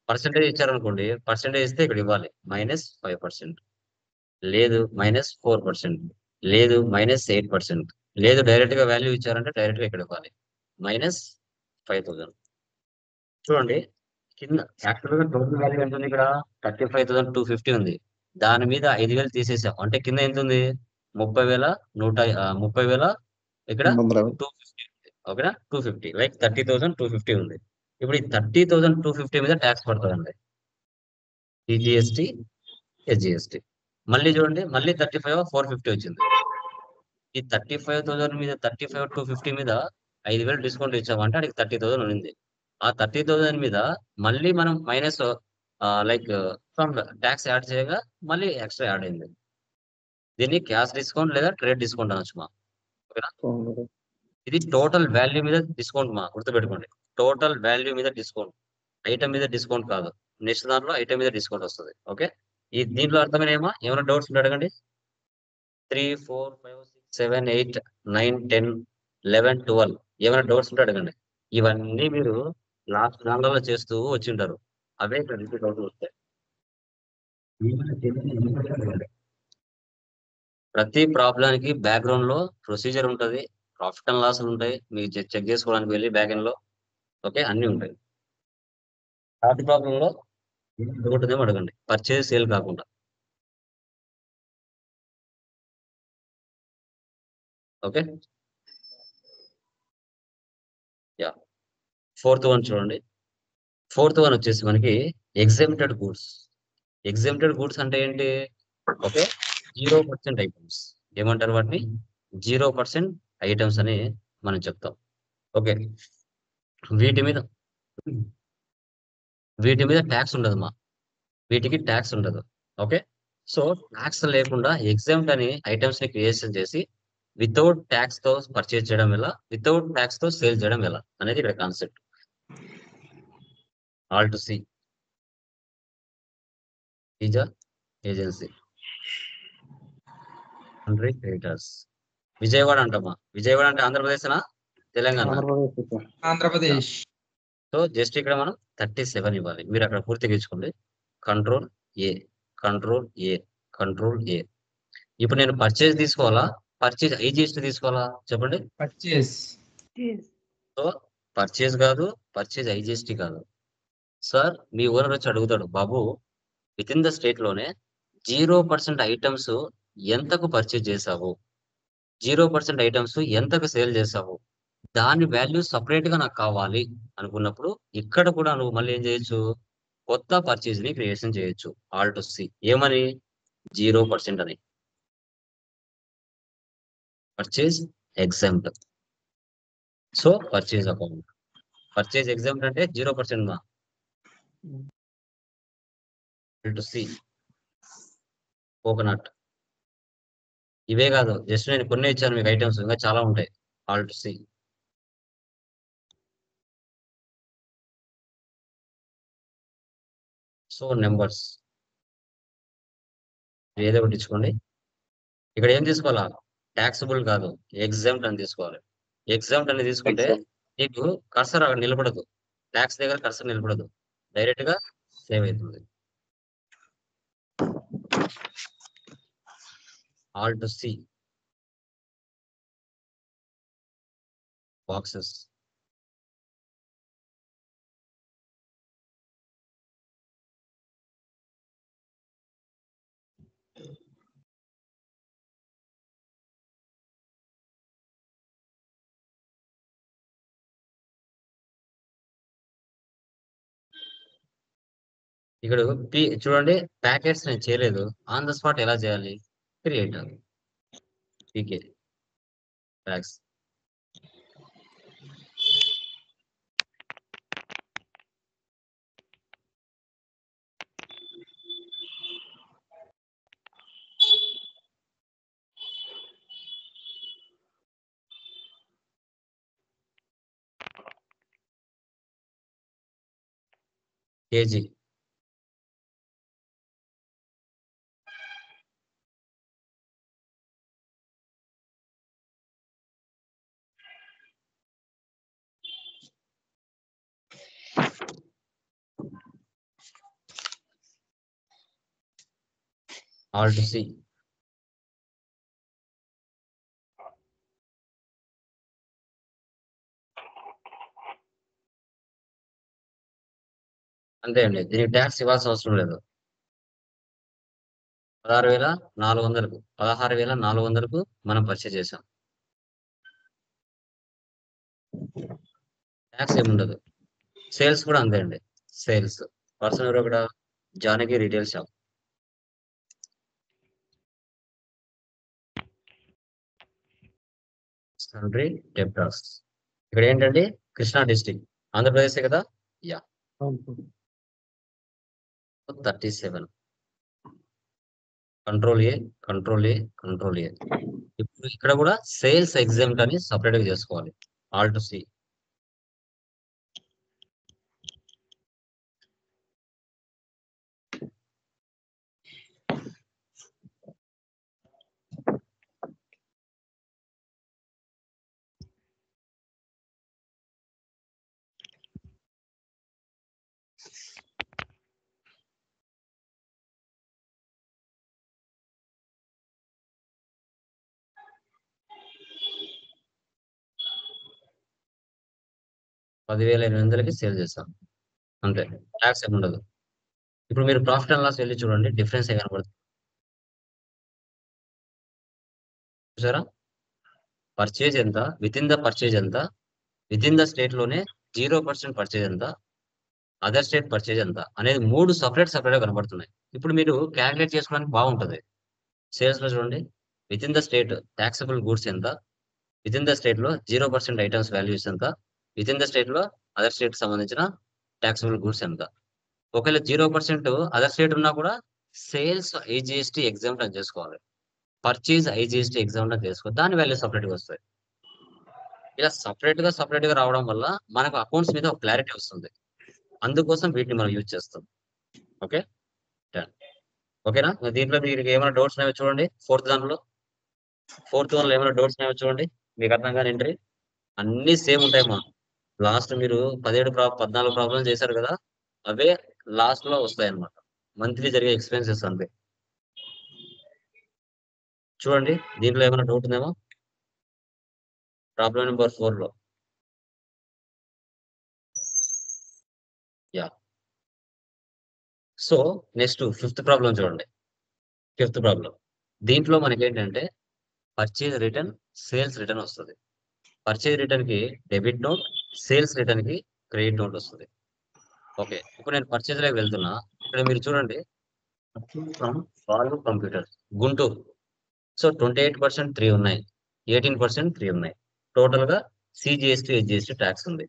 పర్సెంటేజ్ ఇచ్చారనుకోండి, పర్సెంటేజ్ ఇస్తే ఇక్కడ ఇవ్వాలి -5%, లేదు -4%, లేదు -8%, లేదు డైరెక్ట్ గా వాల్యూ ఇచ్చారంటే డైరెక్ట్ గా ఇక్కడ ఇవ్వాలి -5,000. చూడండి కింద యాక్చువల్ గా టోటల్ వాల్యూ ఎంత ఉంది? ఇక్కడ 35,250 ఉంది. దాని మీద 5,000 తీసేసాం అంటే కింద ఎంత ఉంది? 30,000 ఇక్కడ 250 ఉంది. ఓకేనా? 250 లైక్ 30,250 ఉంది. ఇప్పుడు ఈ 30,250 మీద ట్యాక్స్ పడుతుందండి. GST, SGST. మళ్ళీ చూడండి, మళ్ళీ 35,450 వచ్చింది. ఈ 35,000 మీద 35,250 మీద 5,000 డిస్కౌంట్ ఇచ్చామంటే అడిగి 30,000 ఉంది. ఆ 30,000 మీద మళ్ళీ మనం మైనస్ లైక్ ట్యాక్స్ యాడ్ చేయగా మళ్ళీ ఎక్స్ట్రా యాడ్ అయింది. దీన్ని క్యాష్ డిస్కౌంట్ లేదా ట్రేడ్ డిస్కౌంట్ అనొచ్చు మా. ఓకేనా? ఇది టోటల్ వాల్యూ మీద డిస్కౌంట్ మా, గుర్తుపెట్టుకోండి. టోటల్ వాల్యూ మీద డిస్కౌంట్, ఐటమ్ మీద డిస్కౌంట్ కాదు. నెక్స్ట్ దాంట్లో ఐటమ్ మీద డిస్కౌంట్ వస్తుంది. ఓకే, ఈ దీంట్లో అర్థమైనా ఏమైనా డౌట్స్ ఉంటే అడగండి. 3, 4, 5, 6, 7, 8, 9, 10, 11, 12 ఏమైనా డౌట్స్ ఉంటే అడగండి. ఇవన్నీ మీరు లాస్ట్ దానిలో చేస్తూ వచ్చి ఉంటారు. అవే ఇక్కడ రిపీట్ అవుతూ వస్తాయి. ప్రతి ప్రాబ్లానికి బ్యాక్గ్రౌండ్ లో ప్రొసీజర్ ఉంటుంది, ప్రాఫిట్ అండ్ లాస్ ఉంటాయి. మీరు చెక్ చేసుకోవడానికి వెళ్ళి బ్యాక్ ఎండ్ లో. ఓకే, అన్ని ఉంటాయి. థర్డ్ ప్రాబ్లం లో డౌట్ ఏమో అడగండి, పర్చేజ్ సేల్ కాకుండా. ఓకే. యా, ఫోర్త్ వన్ చూడండి. ఫోర్త్ వన్ వచ్చేసి మనకి ఎగ్జెంప్టెడ్ గూడ్స్. ఎగ్జెంప్టెడ్ గూడ్స్ అంటే ఏంటి? Okay, 0% items. ఏమంటారు వాటిని? 0% ఐటమ్స్ అని మనం చెప్తాం. ఓకే, వీటి మీద వీటి మీద ట్యాక్స్ ఉండదమ్మా. వీటికి ట్యాక్స్ ఉండదు. ఓకే, సో ట్యాక్స్ లేకుండా ఎగ్జామ్ట్ అని ఐటమ్స్ ని క్రియేషన్ చేసి వితౌట్ ట్యాక్స్ తో పర్చేజ్ చేయడం ఎలా, వితౌట్ ట్యాక్స్ తో సేల్ చేయడం ఎలా అనేది ఇక్కడ concept. Alt C is agency country creators. Vijayawada అంటమ్మా. విజయవాడ అంటే ఆంధ్రప్రదేశ్ తెలంగాణ? ఆంధ్రప్రదేశ్. సో జస్ట్ ఇక్కడ మనం 37 ఇవ్వాలి. మీరు అక్కడ పూర్తిగా ఇచ్చుకోండి. Control A, control A, control A. ఇప్పుడు నేను పర్చేజ్ తీసుకోవాలా, పర్చేజ్ ఐజిఎస్టీ తీసుకోవాలా చెప్పండి? పర్చేస్. సో పర్చేజ్ కాదు, పర్చేజ్ ఐజిఎస్టీ కాదు. సార్ మీ ఓనర్ వచ్చి అడుగుతాడు, బాబు విత్ ఇన్ ద స్టేట్ లోనే 0% ఐటమ్స్ ఎంతకు పర్చేజ్ చేసావు, 0% ఐటమ్స్ ఎంతకు సేల్ చేసావు, దాని వాల్యూ సపరేట్ గా నాకు కావాలి అనుకున్నప్పుడు ఇక్కడ కూడా నువ్వు మళ్ళీ ఏం చేయొచ్చు? కొత్త పర్చేజ్ ని క్రియేషన్ చేయొచ్చు. ఆల్ టు సి ఏమని? 0% అని. Purchase exempt. So purchase account. Purchase exempt అంటే 0% మా. Alt C coconut. ఇవే కాదు, జస్ట్ నేను కొన్ని ఇచ్చాను మీకు ఐటమ్స్, ఇంకా చాలా ఉంటాయి. Alt C. So numbers ఏదో ఒకటి ఇచ్చుకోండి. ఇక్కడ ఏం తీసుకోవాలా? ట్యాక్సిబుల్ కాదు, ఎగ్జామ్ట్ అని తీసుకోవాలి. ఎగ్జామ్ట్ అని తీసుకుంటే నీకు కర్సర్ అక్కడ నిలబడదు, ట్యాక్స్ దగ్గర కర్సర్ నిలబడదు, డైరెక్ట్ గా సేవ్ అవుతుంది. Alt C boxes. ఇక్కడ చూడండి, ప్యాకెట్స్ నేను చేయలేదు, ఆన్ ద స్పాట్ ఎలా చేయాలి? Create PK packs. KG. Alt C అంతే అండి, దీనికి ట్యాక్స్ ఇవ్వాల్సిన అవసరం లేదు. 16,400కు 16,400కు మనం పర్చేజ్ చేసాం. ట్యాక్స్ ఏముండదు. సేల్స్ కూడా అంతే అండి. సేల్స్ పర్సన్ ఎవరు అక్కడ? Janaki retail shop. Country debtors. ఇక్కడ ఏంటంటే కృష్ణా డిస్టిక్, ఆంధ్రప్రదేశ్ కదా? Yeah, 37. Control A, control A, control A. ఇప్పుడు ఇక్కడ కూడా సేల్స్ ఎగ్జామ్ట్ అని సపరేట్ గా చేసుకోవాలి. Alt C. $10,800కి సేల్ చేస్తాం, అంతే. ట్యాక్స్ ఏమి ఉండదు. ఇప్పుడు మీరు ప్రాఫిట్ అండ్ లాస్ వెళ్ళి చూడండి, డిఫరెన్స్ ఏ కనబడుతుంది చూసారా? పర్చేజ్ ఎంత, విత్ ఇన్ ద పర్చేజ్ ఎంత, విత్ ఇన్ ద స్టేట్ లోనే 0% పర్చేజ్ ఎంత, అదర్ స్టేట్ పర్చేజ్ ఎంత అనేది 3 సపరేట్ గా కనబడుతున్నాయి. ఇప్పుడు మీరు క్యాలిక్యులేట్ చేసుకోవడానికి బాగుంటది. సేల్స్ లో చూడండి, with in the state taxable goods ఎంత, విత్ ఇన్ ద స్టేట్ లో 0% ఐటమ్స్ వాల్యూస్ ఎంత, విత్ ఇన్ ద స్టేట్ లో అదర్ స్టేట్ సంబంధించిన టాక్సబుల్ గూడ్స్ ఎంత. ఒకవేళ 0% అదర్ స్టేట్ ఉన్నా కూడా సేల్స్ ఐజిఎస్టీ ఎగ్జామ్ అని చేసుకోవాలి, పర్చేజ్ ఐజిఎస్టీ ఎగ్జామ్ అని చేసుకోవాలి, దాని వాల్యూ సపరేట్ గా వస్తాయి. ఇలా సపరేట్ గా రావడం వల్ల మనకు అకౌంట్స్ మీద ఒక క్లారిటీ వస్తుంది. అందుకోసం వీటిని మనం యూజ్ చేస్తాం. ఓకే, ఓకేనా? దీంట్లో మీరు ఏమైనా డౌట్స్ ఉన్నాయో చూడండి. ఫోర్త్ దాంట్లో ఏమైనా డౌట్స్ ఉన్నాయో చూడండి. మీకు అర్థం కాని ఎంట్రీ అన్ని సేమ్ ఉంటాయి మా. లాస్ట్ మీరు 14 ప్రాబ్లమ్ చేశారు కదా, అవే లాస్ట్ లో వస్తాయి అన్నమాట. మంత్లీ జరిగే ఎక్స్పెన్సెస్ అంతే. చూడండి దీంట్లో ఏమైనా డౌట్ ఉందేమో ప్రాబ్లం నెంబర్ 4 లో. Yeah, so next 5th problem చూడండి. 5th ప్రాబ్లం దీంట్లో మనకి ఏంటంటే పర్చేజ్ రిటర్న్, సేల్స్ రిటర్న్ వస్తుంది. పర్చేజ్ రిటర్న్ కి డెబిట్ నోట్, సేల్స్ రిటర్న్ కి క్రెడిట్ నోట్ వస్తుంది. ఓకే, ఇప్పుడు నేను పర్చేజ్ లోకి వెళ్తున్నా. ఇక్కడ మీరు చూడండి, from Balu computers Guntur. So 28% 3 ఉన్నాయి, 18% 3 ఉన్నాయి. టోటల్ గా సిజిఎస్టీ హెచ్జిఎస్టీ ట్యాక్స్ ఉంది.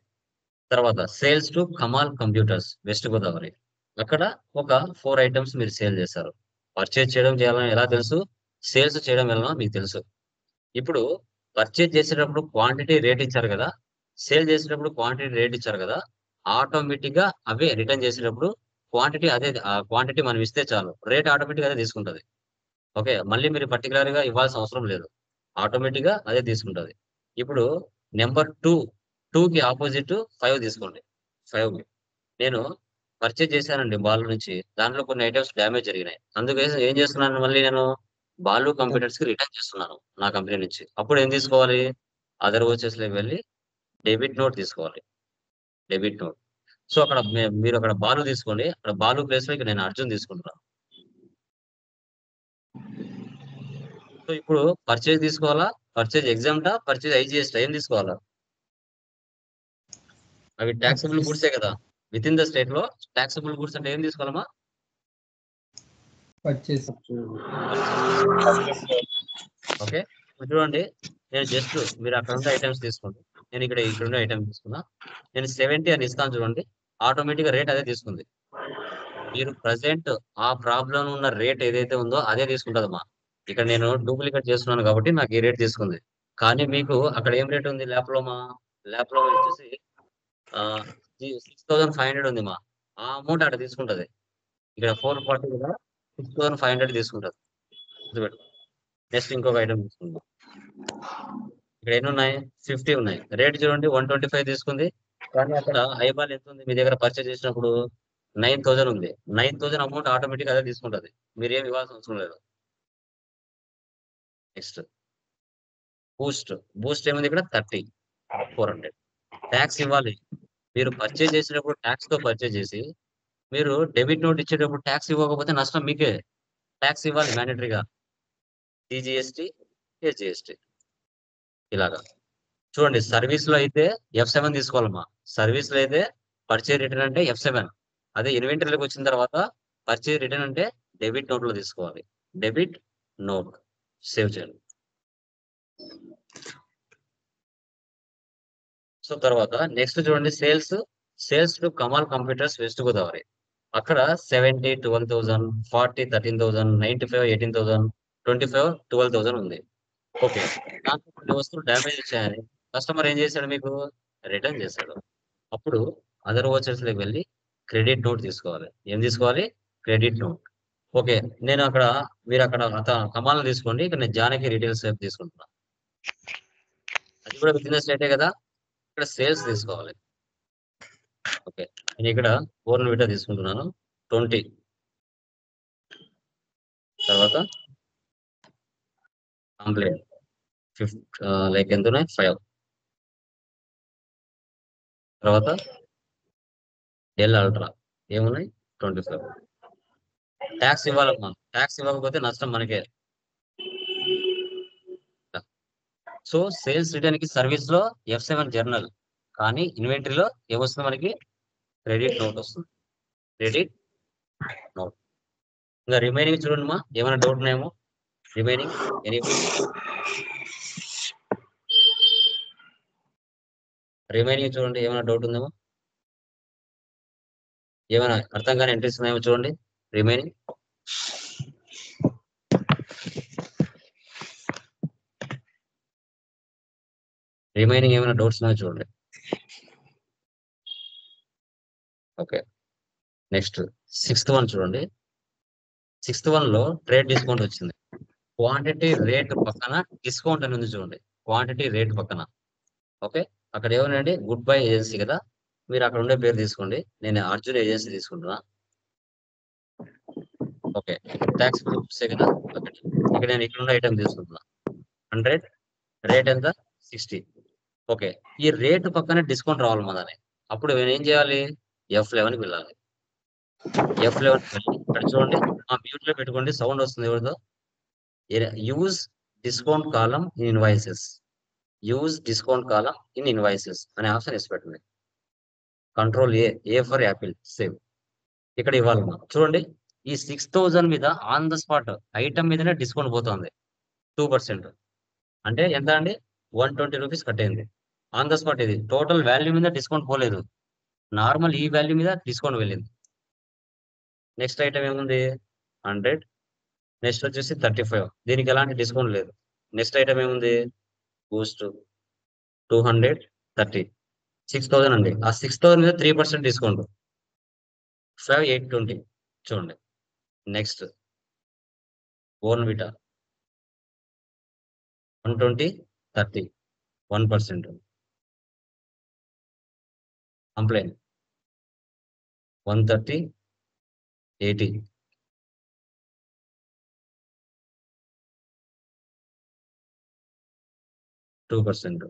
తర్వాత sales to Kamal computers west Godavari, అక్కడ ఒక 4 ఐటమ్స్ మీరు సేల్ చేశారు. పర్చేజ్ చేయడం చేయాలని ఎలా తెలుసు, సేల్స్ చేయడం ఎలా మీకు తెలుసు. ఇప్పుడు పర్చేజ్ చేసేటప్పుడు క్వాంటిటీ రేట్ ఇచ్చారు కదా, సేల్ చేసేటప్పుడు క్వాంటిటీ రేట్ ఇచ్చారు కదా, ఆటోమేటిక్ గా అవే రిటర్న్ చేసేటప్పుడు క్వాంటిటీ అదే, క్వాంటిటీ మనం ఇస్తే చాలు, రేట్ ఆటోమేటిక్ అదే తీసుకుంటది. ఓకే, మళ్ళీ మీరు పర్టికులర్ గా ఇవ్వాల్సిన అవసరం లేదు, ఆటోమేటిక్ గా అదే తీసుకుంటది. ఇప్పుడు నెంబర్ 2 కి ఆపోజిట్ 5 తీసుకోండి. 5 నేను పర్చేజ్ చేశానండి బాలు నుంచి, దాంట్లో కొన్ని ఐటమ్స్ డ్యామేజ్ జరిగినాయి. అందుకని ఏం చేస్తున్నాను, మళ్ళీ నేను బాలు కంప్యూటర్స్ కి రిటర్న్ చేస్తున్నాను నా కంపెనీ నుంచి. అప్పుడు ఏం తీసుకోవాలి, అదర్ వచ్చేస్ లోకి వెళ్ళి డెబిట్ నోట్ తీసుకోవాలి, డెబిట్ నోట్. సో అక్కడ మీరు అక్కడ బాలు తీసుకోండి, అక్కడ బాలు ప్లేస్ లో ఇక్కడ నేను అర్జున్ తీసుకుంటున్నాను. సో ఇప్పుడు పర్చేజ్ తీసుకోవాలా, పర్చేజ్ ఎగ్జామ్టా, పర్చేజ్ ఐజిఎస్టా, ఏం తీసుకోవాలా? అవి ట్యాక్సబుల్ గూడ్సే కదా. విత్ ఇన్ ద స్టేట్ లో ట్యాక్సబుల్ గూడ్స్ అంటే ఏం తీసుకోవాలమ్మా? పర్చేస్. ఓకే, చూడండి, నేను జస్ట్ మీరు అక్కడ ఉండే ఐటమ్స్ తీసుకోండి, నేను ఇక్కడ ఉండే ఐటమ్స్ తీసుకున్నా. నేను 70 అని ఇస్తాను చూడండి, ఆటోమేటిక్ గా రేట్ అదే తీసుకుంది. మీరు ప్రజెంట్ ఆ ప్రాబ్లం ఉన్న రేట్ ఏదైతే ఉందో అదే తీసుకుంటుందమ్మా. ఇక్కడ నేను డూప్లికేట్ చేస్తున్నాను కాబట్టి నాకు ఈ రేట్ తీసుకుంది. కానీ మీకు అక్కడ ఏం రేట్ ఉంది ల్యాప్ లో వచ్చేసి 6500 ఉంది మా. ఆ అమౌంట్ అక్కడ తీసుకుంటది. ఇక్కడ 440 కదా, 6500 తీసుకుంటది. నెక్స్ట్ ఇంకొక ఐటమ్ తీసుకుందాం. ఇక్కడ ఎన్ని ఉన్నాయి, 50 ఉన్నాయి. రేట్ చూడండి 125 తీసుకుంది. కానీ అక్కడ ఐబాల్ ఎంత ఉంది మీ దగ్గర పర్చేజ్ చేసినప్పుడు, 9000 ఉంది. 9000 అమౌంట్ ఆటోమేటిక్ అదే తీసుకుంటది, మీరు ఏమి ఇవ్వాల్సిన అవసరం లేదు. నెక్స్ట్ బూస్ట్ ఏముంది ఇక్కడ 400 ట్యాక్స్ ఇవ్వాలి. మీరు పర్చేజ్ చేసినప్పుడు ట్యాక్స్ తో పర్చేజ్ చేసి మీరు డెబిట్ నోట్ ఇచ్చేటప్పుడు ట్యాక్స్ ఇవ్వకపోతే నష్టం మీకే, ట్యాక్స్ ఇవ్వాలి మ్యాండేటరీగా. సిజిఎస్టీ, హెచ్జిఎస్టీ ఇలాగా. చూడండి సర్వీస్ లో అయితే F7 తీసుకోవాలమ్మా. సర్వీస్ లో అయితే పర్చేజ్ రిటర్న్ అంటే F7. అదే ఇన్వెంటరీలోకి వచ్చిన తర్వాత పర్చేజ్ రిటర్న్ అంటే డెబిట్ నోట్ లో తీసుకోవాలి, డెబిట్ నోట్. సేవ్ చేయండి. సో తర్వాత నెక్స్ట్ చూడండి, sales to Kamal computers west Godavari, అక్కడ 70 12,000, 40 13,000, 95 18,000, 25 12,000 ఉంది. ఓకే, నాకు కొన్ని వస్తువులు డ్యామేజ్ వచ్చాయని కస్టమర్ ఏం చేశాడు, మీకు రిటర్న్ చేశాడు. అప్పుడు అదర్ వాచర్స్ లోకి వెళ్ళి క్రెడిట్ నోట్ తీసుకోవాలి. ఏం తీసుకోవాలి, క్రెడిట్ నోట్. ఓకే, నేను అక్కడ మీరు అక్కడ కమాల్ తీసుకోండి, ఇక్కడ నేను జానకి రీటైల్ సేఫ్ తీసుకుంటున్నా. అది కూడా బిజినెస్ రేటే కదా. ఇక్కడ సేల్స్ తీసుకోవాలి. ఓకే, నేను ఇక్కడ బోర్న్విటా తీసుకుంటున్నాను 20. తర్వాత కంప్లైంట్ 50, లైక్ ఎంత ఉన్నాయి 5. తర్వాత డెల్ అల్ట్రా ఏమున్నాయి 25. ట్యాక్స్ ఇవ్వాలమ్మా, ట్యాక్స్ ఇవ్వకపోతే నష్టం మనకే. సో సేల్స్ రిటర్న్ కి సర్వీస్ లో F7 జర్నల్, కానీ ఇన్వెంటరీలో ఏమొస్తుంది మనకి? క్రెడిట్ నోట్ వస్తుంది. Credit note. ఇంకా రిమైనింగ్ చూడండి మా, ఏమైనా డౌట్ ఉన్నాయేమో? రిమైనింగ్ ఎనీ రిమైనింగ్ చూడండి, ఏమైనా డౌట్ ఉందేమో? ఏమైనా అర్థం కాని ఎంట్రీస్ ఉన్నాయేమో చూడండి. రిమైనింగ్ ఏమైనా డౌట్స్ ఉన్నాయో చూడండి. ఓకే, నెక్స్ట్ 6th వన్ చూడండి. 6th వన్ లో ట్రేడ్ డిస్కౌంట్ వచ్చింది. క్వాంటిటీ రేట్ పక్కన డిస్కౌంట్ అని ఉంది చూడండి. క్వాంటిటీ రేట్ పక్కన. ఓకే, అక్కడ ఏమనండి? గుడ్ బై ఏజెన్సీ కదా, మీరు అక్కడ ఉండే పేరు తీసుకోండి. నేను అర్జున్ ఏజెన్సీ తీసుకుంటున్నా. ఓకే, ట్యాక్స్ కదా. ఓకే, ఇక్కడ నేను ఇక్కడ ఉన్న ఐటమ్ తీసుకుంటున్నా. 100, రేట్ ఎంత? 60. ఓకే, ఈ రేటు పక్కన డిస్కౌంట్ రావాలి మనని. అప్పుడు నేను ఏం చేయాలి? F11కి వెళ్ళాలి. F11కి వెళ్ళి ఇక్కడ చూడండి, మ్యూట్ లో పెట్టుకోండి, సౌండ్ వస్తుంది ఎవరిదో. Use discount column in invoices. Use discount column in invoices అనే ఆప్షన్ వేసి పెట్టండి. Control A for Apple, save. ఇక్కడ ఇవ్వాలి మనం. చూడండి, ఈ 6000 మీద ఆన్ ద స్పాట్ ఐటమ్ మీదనే డిస్కౌంట్ పోతుంది 2%. అంటే ఎంత అండి? 120 రూపీస్ కట్ అయింది ఆన్ ద స్పాట్. ఇది టోటల్ వాల్యూ మీద డిస్కౌంట్ పోలేదు, నార్మల్ ఈ వాల్యూ మీద డిస్కౌంట్ వెళ్ళింది. నెక్స్ట్ ఐటమ్ ఏముంది? 100. నెక్స్ట్ వచ్చేసి 35, దీనికి ఎలాంటి డిస్కౌంట్ లేదు. నెక్స్ట్ ఐటమ్ ఏముంది? బూస్ట్ 230. 6000 అండి. ఆ 6000 మీద 3% డిస్కౌంట్, 5820. చూడండి. Next Bournvita 120, 30, 1%. Complan 130, 80. Two percent.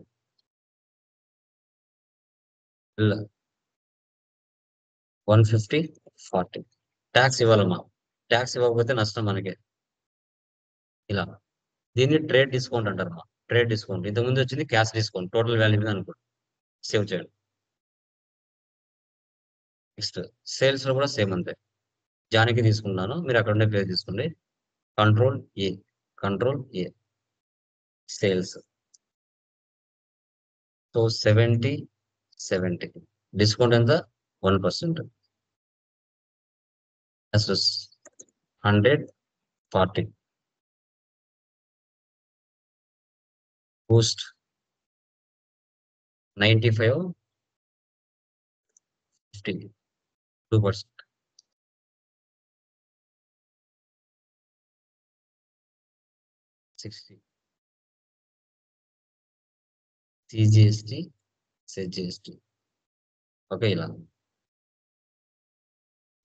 150, 40. Tax ఇవ్వాలమ్మా. ట్యాక్స్ ఇవ్వకపోతే నష్టం మనకి. ఇలా దీన్ని ట్రేడ్ డిస్కౌంట్ అంటారమ్మా. Trade discount. ఇంతకుముందు వచ్చింది క్యాష్ డిస్కౌంట్, టోటల్ వాల్యూ మీద అనుకో. సేవ్ చేయండి. నెక్స్ట్ సేల్స్ లో కూడా సేమ్ అంతే. జానికి తీసుకున్నాను, మీరు అక్కడ ఉండే పేరు తీసుకోండి. కంట్రోల్ ఏ సేల్స్. సో 70. డిస్కౌంట్ ఎంత? 1%. 140. బూస్ట్ 95, 50, 2%. CGST, SGST. ఓకే, ఇలా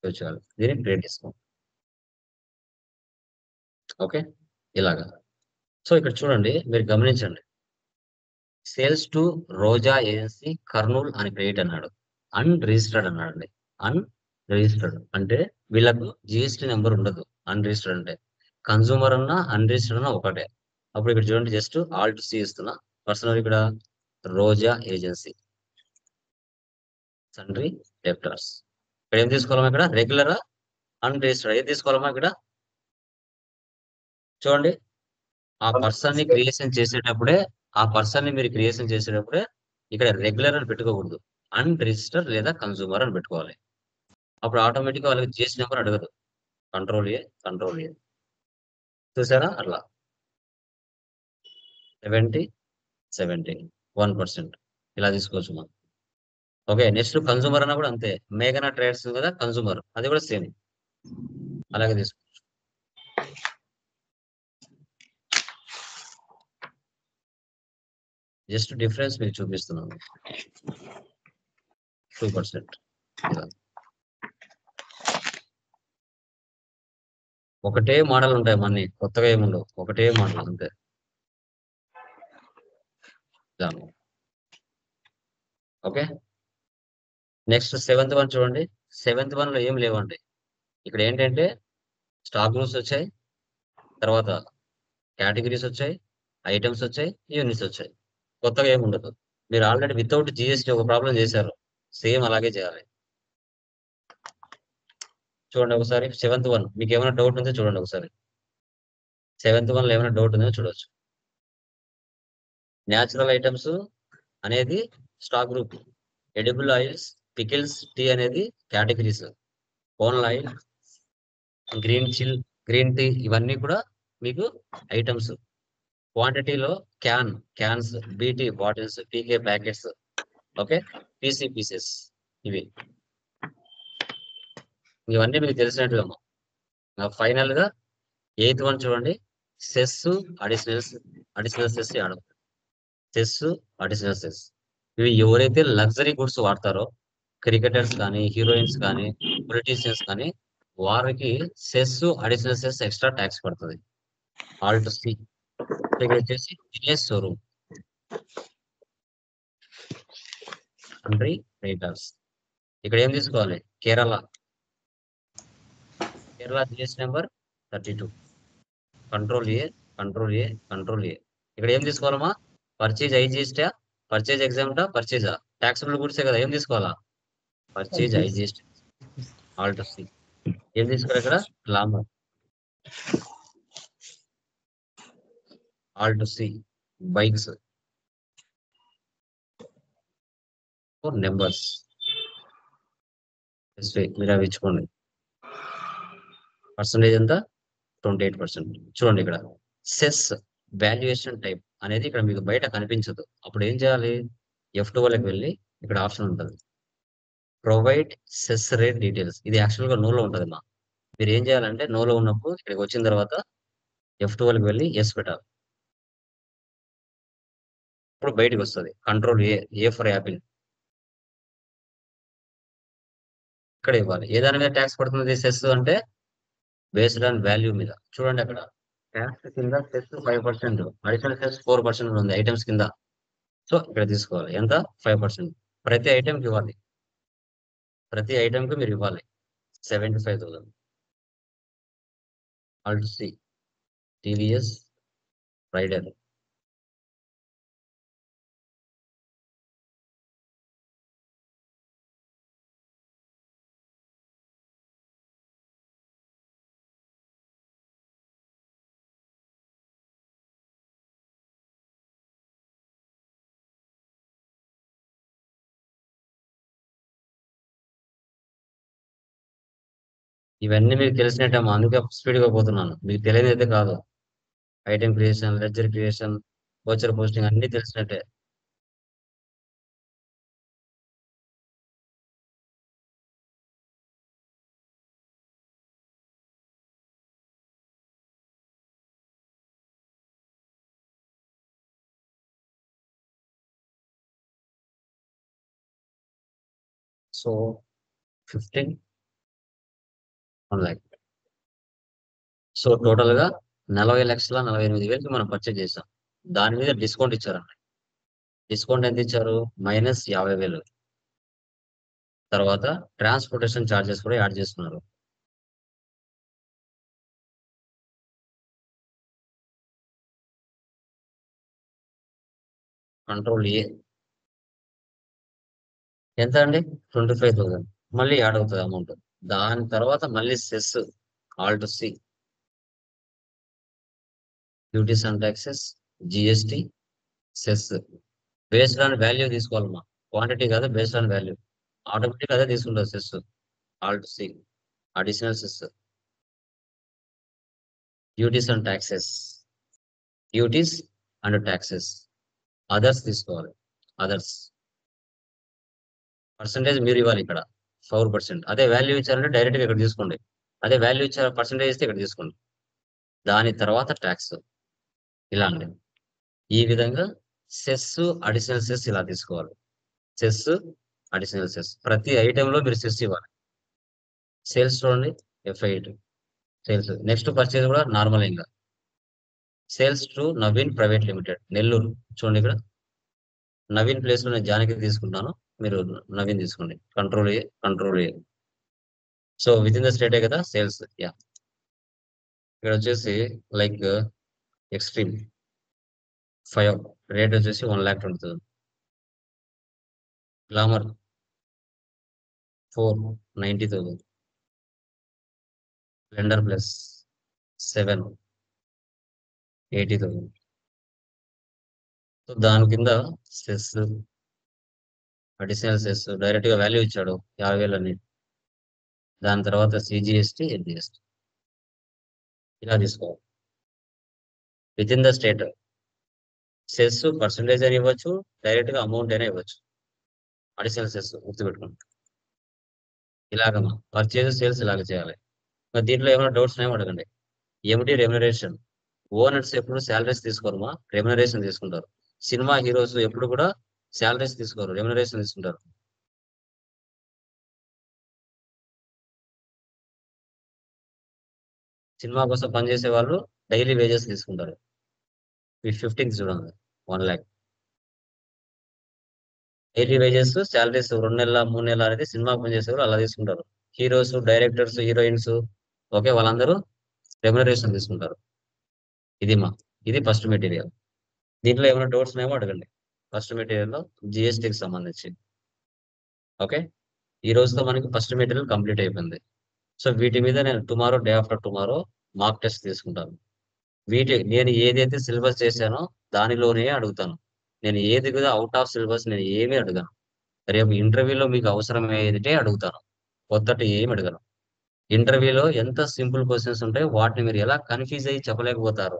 చూడాలి. దీన్ని ట్రేడ్ డిస్కౌంట్. ఓకే, ఇలాగా. సో ఇక్కడ చూడండి, మీరు గమనించండి. Sales to Roja agency Kurnool అని క్రెడిట్ అన్నాడు. అన్రిజిస్టర్డ్ అన్నాడు అండి. అన్రిజిస్టర్డ్ అంటే వీళ్ళకు జిఎస్టీ నెంబర్ ఉండదు. అన్రిజిస్టర్డ్ అంటే కన్సూమర్ అన్నా అన్రిజిస్టర్డ్ అన్నా ఒకటే. అప్పుడు ఇక్కడ చూడండి, జస్ట్ ఆల్ట్ సి ఇస్తున్నా. పర్సనల్ ఇక్కడ రోజా ఏజెన్సీ, సండ్రీ డెప్టర్స్. ఇక్కడ ఏం తీసుకోవాలమ్మా? ఇక్కడ రెగ్యులరా అన్రిజిస్టర్డ్ ఏది తీసుకోవాలమ్మా? ఇక్కడ చూడండి, ఆ పర్సన్ ని క్రియేషన్ చేసేటప్పుడే ఇక్కడ రెగ్యులర్ అని పెట్టుకోకూడదు, అన్రిజిస్టర్ లేదా కన్సూమర్ అని పెట్టుకోవాలి. అప్పుడు ఆటోమేటిక్ వాళ్ళకి జిఎస్టీ నెంబర్ అడగదు. కంట్రోల్ ఏ చూసారా? అట్లా 70, 1%. ఇలా తీసుకోవచ్చు మనం. ఓకే, నెక్స్ట్ కన్సూమర్ అన్న కూడా అంతే. మేఘనా ట్రేడ్స్ కదా కన్సూమర్, అది కూడా సేమ్ అలాగే తీసుకోవచ్చు. జస్ట్ డిఫరెన్స్ మీకు చూపిస్తున్నాను. 2%. ఒకటే మోడల్ ఉంటాయి మన్ని, కొత్తగా ఏముండవు. ఒకటే మోడల్ అంతే. ఓకే, నెక్స్ట్ 7th వన్ చూడండి. 7th వన్ లో ఏం లేవండి. ఇక్కడ ఏంటంటే స్టాక్ గ్రూప్స్ వచ్చాయి, తర్వాత కేటగిరీస్ వచ్చాయి, ఐటమ్స్ వచ్చాయి, యూనిట్స్ వచ్చాయి. కొత్తగా ఏమి ఉండదు. మీరు ఆల్రెడీ వితౌట్ జిఎస్టీ ఒక ప్రాబ్లం చేశారు, సేమ్ అలాగే చేయాలి. చూడండి ఒకసారి 7th వన్, మీకు ఏమైనా డౌట్ ఉంటే చూడండి ఒకసారి. 7th వన్ లో ఏమైనా డౌట్ ఉందో చూడొచ్చు. న్యాచురల్ ఐటమ్స్ అనేది stock group, edible oils, pickles, tea అనేది కేటగిరీస్, కోనల్ ఆయిల్, గ్రీన్ టీ ఇవన్నీ కూడా మీకు ఐటమ్స్. క్వాంటిటీలో cans, BT bottles, PK packets, okay, PC pieces, ఇవి ఇవన్నీ మీకు తెలిసినట్టుగా. ఫైనల్ గా 8th వన్ చూడండి, సెస్, అడిషనల్ సెస్ ఆడదు. సెస్, అడిషనల్ సెస్ ఇవి ఎవరైతే లగ్జరీ గుడ్స్ వాడతారో, క్రికెటర్స్ కానీ, హీరోయిన్స్ కానీ, పొలిటీషియన్స్ కానీ, వారికి cess, additional cess extra tax పడుతుంది. Alt C. ఇక్కడ వచ్చేసి జిఎస్ షోరూమ్, కంట్రీ రేటర్స్. ఇక్కడ ఏం తీసుకోవాలి? Kerala GS number 32, control A. ఇక్కడ ఏం తీసుకోవాలమ్మా? పర్చేజ్ ఐజిఎస్టా, పర్చేజ్ ఎగ్జామ్టా, పర్చేజా? ట్యాక్సబుల్ గుడ్సే కదా, ఏం తీసుకోవాలా? Purchase IGST. Alt C. ఏం తీసుకోవాలి ఇక్కడ? Glamour. Alt C. Bikes, numbers మీరు అవి ఇచ్చుకోండి. పర్సంటేజ్ ఎంత? 28%. చూడండి ఇక్కడ సెస్ వాల్యుయేషన్ టైప్ అనేది ఇక్కడ మీకు బయట కనిపించదు. అప్పుడు ఏం చేయాలి? F12కి వెళ్ళి ఇక్కడ ఆప్షన్ ఉంటుంది, ప్రొవైడ్ సెస్ రేట్ డీటెయిల్స్. ఇది యాక్చువల్గా నోలో ఉంటుంది మా. మీరు ఏం చేయాలంటే నోలో ఉన్నప్పుడు ఇక్కడికి వచ్చిన తర్వాత F12కి వెళ్ళి ఎస్ పెట్టాలి. ఇప్పుడు బయటకు వస్తుంది కంట్రోల్ ఏ ఫర్ యాపిల్. ఇక్కడ ఇవ్వాలి. ఏ దాని మీద ట్యాక్స్ పడుతుంది సెస్ అంటే? బేస్డ్ ఆన్ వాల్యూ మీద. చూడండి అక్కడ ట్యాక్స్ కింద సెస్ 5%, అడిషనల్ సెస్ 4% ఉంది ఐటమ్స్ కింద. సో ఇక్కడ తీసుకోవాలి ఎంత? 5%. ప్రతి ఐటెంకి ఇవ్వాలి, ప్రతి ఐటెంకి మీరు ఇవ్వాలి 75,000. Alt C. TVS Raider, ఇవన్నీ మీకు తెలిసినట్టమ్మా, అందుకే స్పీడ్గా పోతున్నాను. మీకు తెలియని అయితే కాదు. Item creation, ledger creation, voucher posting అన్ని తెలిసినట్టే. So 15, 1 lakh. సో టోటల్ గా 40,48,000 మనం పర్చేజ్ చేసాం. దాని మీద డిస్కౌంట్ ఇచ్చారండి. డిస్కౌంట్ ఎంత ఇచ్చారు? -50,000. తర్వాత ట్రాన్స్పోర్టేషన్ ఛార్జెస్ కూడా యాడ్ చేసుకున్నారు. కంట్రోల్ ఏ ఎంత అండి? 25,000. మళ్ళీ యాడ్ అవుతుంది అమౌంట్. దాని తర్వాత మళ్ళీ cess, alt C, duties and taxes, GST, cess. Based on value తీసుకోవాలమ్మా, క్వాంటిటీ కాదు, బేస్డ్ ఆన్ వాల్యూ. ఆటోమేటిక్ అదే తీసుకుంటారు cess. Alt C, additional cess, duties and taxes, duties and taxes. Others తీసుకోవాలి. Others percentage మీరు ఇవ్వాలి ఇక్కడ 4%. అదే value ఇచ్చారంటే డైరెక్ట్ గా ఇక్కడ తీసుకోండి. అదే వాల్యూ ఇచ్చారు పర్సంటేజ్ ఇస్తే ఇక్కడ తీసుకోండి. దాని తర్వాత ట్యాక్స్. ఇలా అండి. ఈ విధంగా సెస్, అడిషనల్ సెస్ ఇలా తీసుకోవాలి. సెస్, అడిషనల్ సెస్ ప్రతి ఐటెంలో మీరు సెస్ ఇవ్వాలి. సేల్స్ చూడండి, F8 సేల్స్. నెక్స్ట్ పర్చేజ్ కూడా నార్మల్. ఇంకా sales to Naveen private limited, Nellore. చూడండి ఇక్కడ నవీన్ ప్లేస్ లో నేను జానకి తీసుకుంటాను, మీరు నవీన్ తీసుకోండి. Control A. So within the స్టేటే కదా సేల్స్. యా, ఇక్కడ వచ్చేసి లైక్ ఎక్స్ట్రీమ్ 5 రేట్ వచ్చేసి 1,20,000. గ్లామర్ 4 90,000. Splendor plus 7 80,000. సో దాని కింద సెస్, అడిషనల్ సెస్ డైరెక్ట్ గా వాల్యూ ఇచ్చాడు 50,000 అని. దాని తర్వాత సిజిఎస్టీ, ఎస్జిఎస్టీ ఇలా తీసుకోవాలి. Within the state cess percentage అని ఇవ్వచ్చు, డైరెక్ట్ గా అమౌంట్ అయినా ఇవ్వచ్చు. అడిషనల్ సెస్ గుర్తుపెట్టుకోండి. ఇలాగమ్మా పర్చేజ్ సేల్స్ ఇలాగ చేయాలి. మరి దీంట్లో ఏమైనా డౌట్స్ ఉన్నాయో అడగండి. ఏమిటి రెమ్యునరేషన్? ఓనర్స్ ఎప్పుడు శాలరీస్ తీసుకోరమ్మా, రెమ్యునరేషన్ తీసుకుంటారు. సినిమా హీరోస్ ఎప్పుడు కూడా శాలరీస్ తీసుకోరు, రెమ్యునరేషన్ తీసుకుంటారు. సినిమా కోసం పనిచేసే వాళ్ళు డైలీ వేజెస్ తీసుకుంటారు. 15 చూడండి 1 lakh డైలీ వేజెస్, శాలరీస్ 2 నెలల 3 నెలల అనేది సినిమా పనిచేసే వాళ్ళు అలా తీసుకుంటారు. హీరోస్, డైరెక్టర్స్, హీరోయిన్స్ ఓకే వాళ్ళందరూ రెమ్యునరేషన్ తీసుకుంటారు. ఇది ఫస్ట్ మెటీరియల్. దీంట్లో ఏమైనా డౌట్స్ ఉన్నాయేమో అడగండి. ఫస్ట్ మెటీరియల్ లో జిఎస్టీకి సంబంధించి. ఓకే, ఈ రోజుతో మనకి ఫస్ట్ మెటీరియల్ కంప్లీట్ అయిపోయింది. సో వీటి మీద నేను tomorrow, day after tomorrow mark test తీసుకుంటాను. నేను ఏదైతే సిలబస్ చేశానో దానిలోనే అడుగుతాను. నేను ఏది కూడా అవుట్ ఆఫ్ సిలబస్ నేను ఏమీ అడగను. రేపు ఇంటర్వ్యూలో మీకు అవసరం ఏదంటే అడుగుతాను, కొత్తటి ఏమి అడగను. ఇంటర్వ్యూలో ఎంత సింపుల్ క్వశ్చన్స్ ఉంటాయి, వాటిని మీరు ఎలా కన్ఫ్యూజ్ అయ్యి చెప్పలేకపోతారు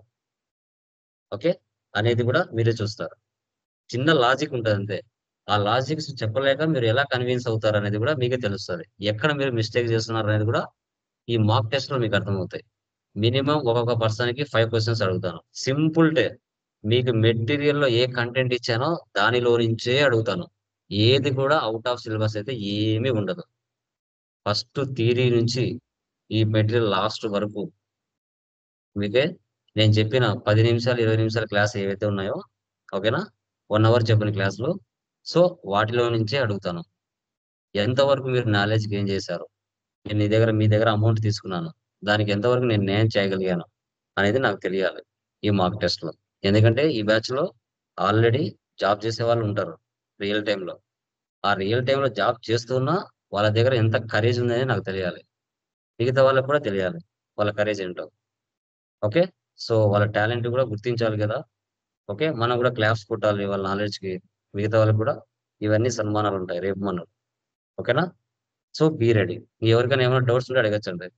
ఓకే అనేది కూడా మీరే చూస్తారు. చిన్న లాజిక్ ఉంటుంది అంతే. ఆ లాజిక్స్ చెప్పలేక మీరు ఎలా కన్విన్స్ అవుతారు అనేది కూడా మీకే తెలుస్తుంది. ఎక్కడ మీరు మిస్టేక్ చేస్తున్నారు అనేది కూడా ఈ మాక్ టెస్ట్ లో మీకు అర్థమవుతాయి. మినిమం ఒక్కొక్క పర్సన్ కి 5 క్వశ్చన్స్ అడుగుతాను. సింపుల్ టే మీకు మెటీరియల్ లో ఏ కంటెంట్ ఇచ్చానో దానిలో నుంచే అడుగుతాను. ఏది కూడా అవుట్ ఆఫ్ సిలబస్ అయితే ఏమీ ఉండదు. ఫస్ట్ థియరీ నుంచి ఈ మెటీరియల్ లాస్ట్ వరకు మీకే నేను చెప్పిన 10 నిమిషాలు 20 నిమిషాల క్లాస్ ఏవైతే ఉన్నాయో ఓకేనా, 1 అవర్ చెప్పిన క్లాసులు, సో వాటిలో నుంచే అడుగుతాను. ఎంతవరకు మీరు నాలెడ్జ్ గెయిన్ చేశారు, నేను మీ దగ్గర అమౌంట్ తీసుకున్నాను, దానికి ఎంతవరకు నేను న్యాయం చేయగలిగాను అనేది నాకు తెలియాలి ఈ మార్క్ టెస్ట్ లో. ఎందుకంటే ఈ బ్యాచ్ లో ఆల్రెడీ జాబ్ చేసే వాళ్ళు ఉంటారు రియల్ టైంలో. ఆ రియల్ టైంలో జాబ్ చేస్తున్నా వాళ్ళ దగ్గర ఎంత కరేజ్ ఉందని నాకు తెలియాలి. మిగతా వాళ్ళకి కూడా తెలియాలి వాళ్ళ కరేజ్ ఏంటో. ఓకే, సో వాళ్ళ టాలెంట్ కూడా గుర్తించాలి కదా. ఓకే, మనం కూడా క్లాప్స్ కొట్టాలి వాళ్ళ నాలెడ్జ్ కి. మిగతా వాళ్ళకి కూడా ఇవన్నీ సన్మానాలు ఉంటాయి రేపు మనం. ఓకేనా, సో బీ రెడీ. ఎవరికైనా ఏమైనా డౌట్స్ ఉంటే అడగచ్చండి.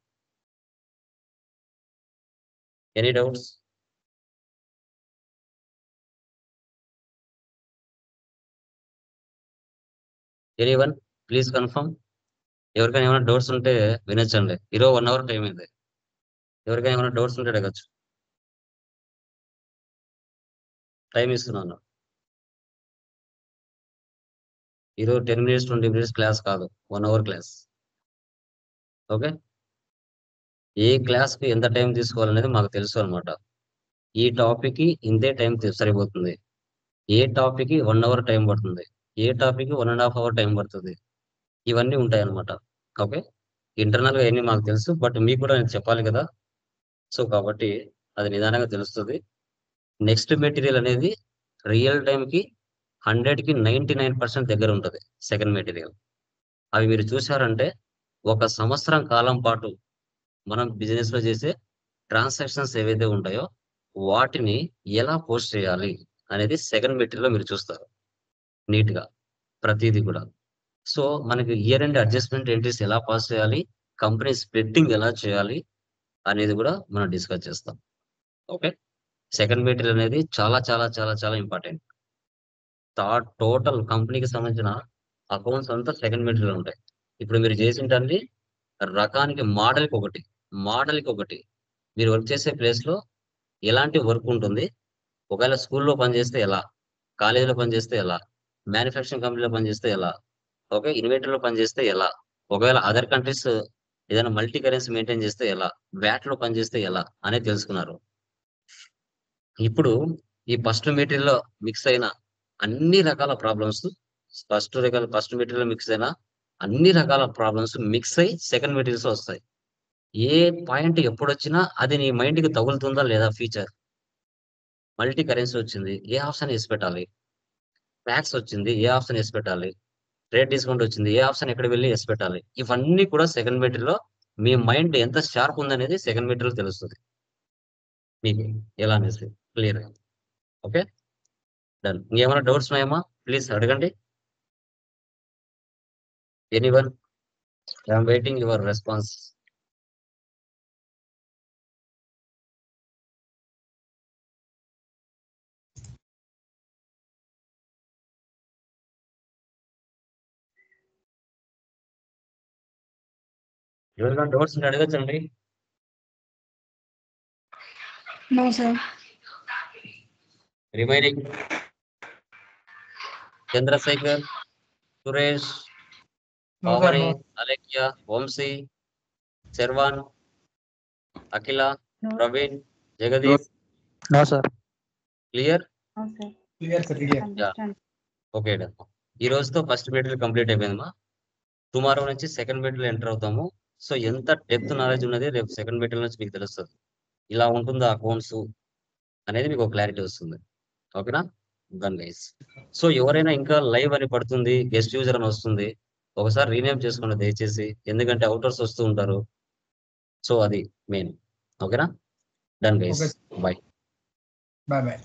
Any doubts? Anyone please confirm. ఎవరికైనా ఏమైనా డౌట్స్ ఉంటే వినొచ్చండి. ఈరోజు 1 అవర్ టైం అయింది. ఎవరికైనా ఏమైనా డౌట్స్ ఉంటే అడగచ్చు. టైం ఇస్తున్నాను. ఈరోజు 10 మినిట్స్ 20 మినిట్స్ క్లాస్ కాదు, 1 అవర్ క్లాస్. ఓకే, ఏ క్లాస్ కి ఎంత టైం తీసుకోవాలనేది మాకు తెలుసు అనమాట. ఈ టాపిక్ కి ఇంతే టైం సరిపోతుంది. ఏ టాపిక్ కి 1 అవర్ టైం పడుతుంది, ఏ టాపిక్ కి 1.5 అవర్ టైం పడుతుంది, ఇవన్నీ ఉంటాయి అనమాట. ఓకే, ఇంటర్నల్ గా అన్ని మాకు తెలుసు, బట్ మీకు కూడా నేను చెప్పాలి కదా. సో కాబట్టి అది నిదానంగా తెలుస్తుంది. నెక్స్ట్ మెటీరియల్ అనేది రియల్ టైం కి 100కి 99% దగ్గర ఉంటుంది సెకండ్ మెటీరియల్. అవి మీరు చూసారంటే 1 సంవత్సరం కాలం పాటు మనం బిజినెస్ లో చేసే ట్రాన్సాక్షన్స్ ఏవైతే ఉంటాయో వాటిని ఎలా పోస్ట్ చేయాలి అనేది సెకండ్ మెటీరియల్ లో మీరు చూస్తారు నీట్ గా ప్రతిదీ కూడా. సో మనకి ఇయర్ ఎండ్ అడ్జస్ట్మెంట్ ఎంట్రీస్ ఎలా పాస్ చేయాలి, కంపెనీ స్ప్లిట్టింగ్ ఎలా చేయాలి అనేది కూడా మనం డిస్కస్ చేస్తాం. ఓకే, సెకండ్ మెటీరియల్ అనేది చాలా చాలా చాలా చాలా ఇంపార్టెంట్. టోటల్ కంపెనీకి సంబంధించిన అకౌంట్స్ అంతా సెకండ్ మెటీరియల్ ఉంటాయి. ఇప్పుడు మీరు చేసింటండి రకానికి మోడల్కి ఒకటి మీరు వర్క్ చేసే ప్లేస్ లో ఎలాంటి వర్క్ ఉంటుంది, ఒకవేళ స్కూల్లో పనిచేస్తే ఎలా, కాలేజీలో పనిచేస్తే ఎలా, మ్యానుఫ్యాక్చరింగ్ కంపెనీలో పనిచేస్తే ఎలా, ఓకే ఇన్వెంటరీలో పనిచేస్తే ఎలా, ఒకవేళ అదర్ కంట్రీస్ ఏదైనా మల్టీ కరెన్సీ మెయింటైన్ చేస్తే ఎలా, వ్యాట్ లో పనిచేస్తే ఎలా అనేది తెలుసుకున్నారు. ఇప్పుడు ఈ ఫస్ట్ మెటీరియల్ లో మిక్స్ అయిన అన్ని రకాల ప్రాబ్లమ్స్, ఫస్ట్ మెటీరియల్ మిక్స్ అయిన అన్ని రకాల ప్రాబ్లమ్స్ మిక్స్ అయి సెకండ్ మెటీరియల్స్ వస్తాయి. ఏ పాయింట్ ఎప్పుడు వచ్చినా అది నీ మైండ్ కి తగులుతుందా లేదా, ఫీచర్ మల్టీ కరెన్సీ వచ్చింది, ఏ ఆప్షన్ వేసి పెట్టాలి? ట్యాక్స్ వచ్చింది, ఏ ఆప్షన్ వేసి పెట్టాలి? రేట్ డిస్కౌంట్ వచ్చింది, ఏ ఆప్షన్ ఎక్కడ వెళ్ళి వేసి పెట్టాలి? ఇవన్నీ కూడా సెకండ్ మెటీరియల్లో మీ మైండ్ ఎంత షార్ప్ ఉందనేది సెకండ్ మెటీరియల్ తెలుస్తుంది మీకు ఎలా అనేసి క్లియర్. Okay, done. ఇంకేమైనా డౌట్స్ ఉన్నాయమ్మా? ప్లీజ్ అడగండి. Anyone? I'm waiting your response. ఎవరికైనా డౌట్స్ ఉంటే అడగచ్చండి. No sir. Remaining Chandrashekar, Suresh, No, sir, Pavani, no. Alekhya, Vamshi, Sharwan, Akhila, Praveen, Jagdeep. No, sir. Clear? No sir. Clear, sir, clear. Understand. Okay done. ఈ రోజుతో ఫస్ట్ మెటీరియల్ కంప్లీట్ అయిపోయిందమ్మా. Tomorrow నుంచి సెకండ్ మెటీరియల్ ఎంటర్ అవుతాము. So ఎంత depth knowledge ఉన్నది రేపు సెకండ్ మెటీరియల్ నుంచి మీకు తెలుస్తుంది. ఇలా ఉంటుందా అకౌంట్స్ అనేది మీకు క్లారిటీ వస్తుంది. ఓకేనా? Done guys. సో ఎవరైనా ఇంకా లైవ్ అని పడుతుంది, గెస్ట్ యూజర్ అని వస్తుంది, ఒకసారి రీనేమ్ చేసుకోండి దయచేసి, ఎందుకంటే అవుటర్స్ వస్తూ ఉంటారు. సో అది మెయిన్. ఓకేనా? Done guys. Okay. Bye. Bye bye.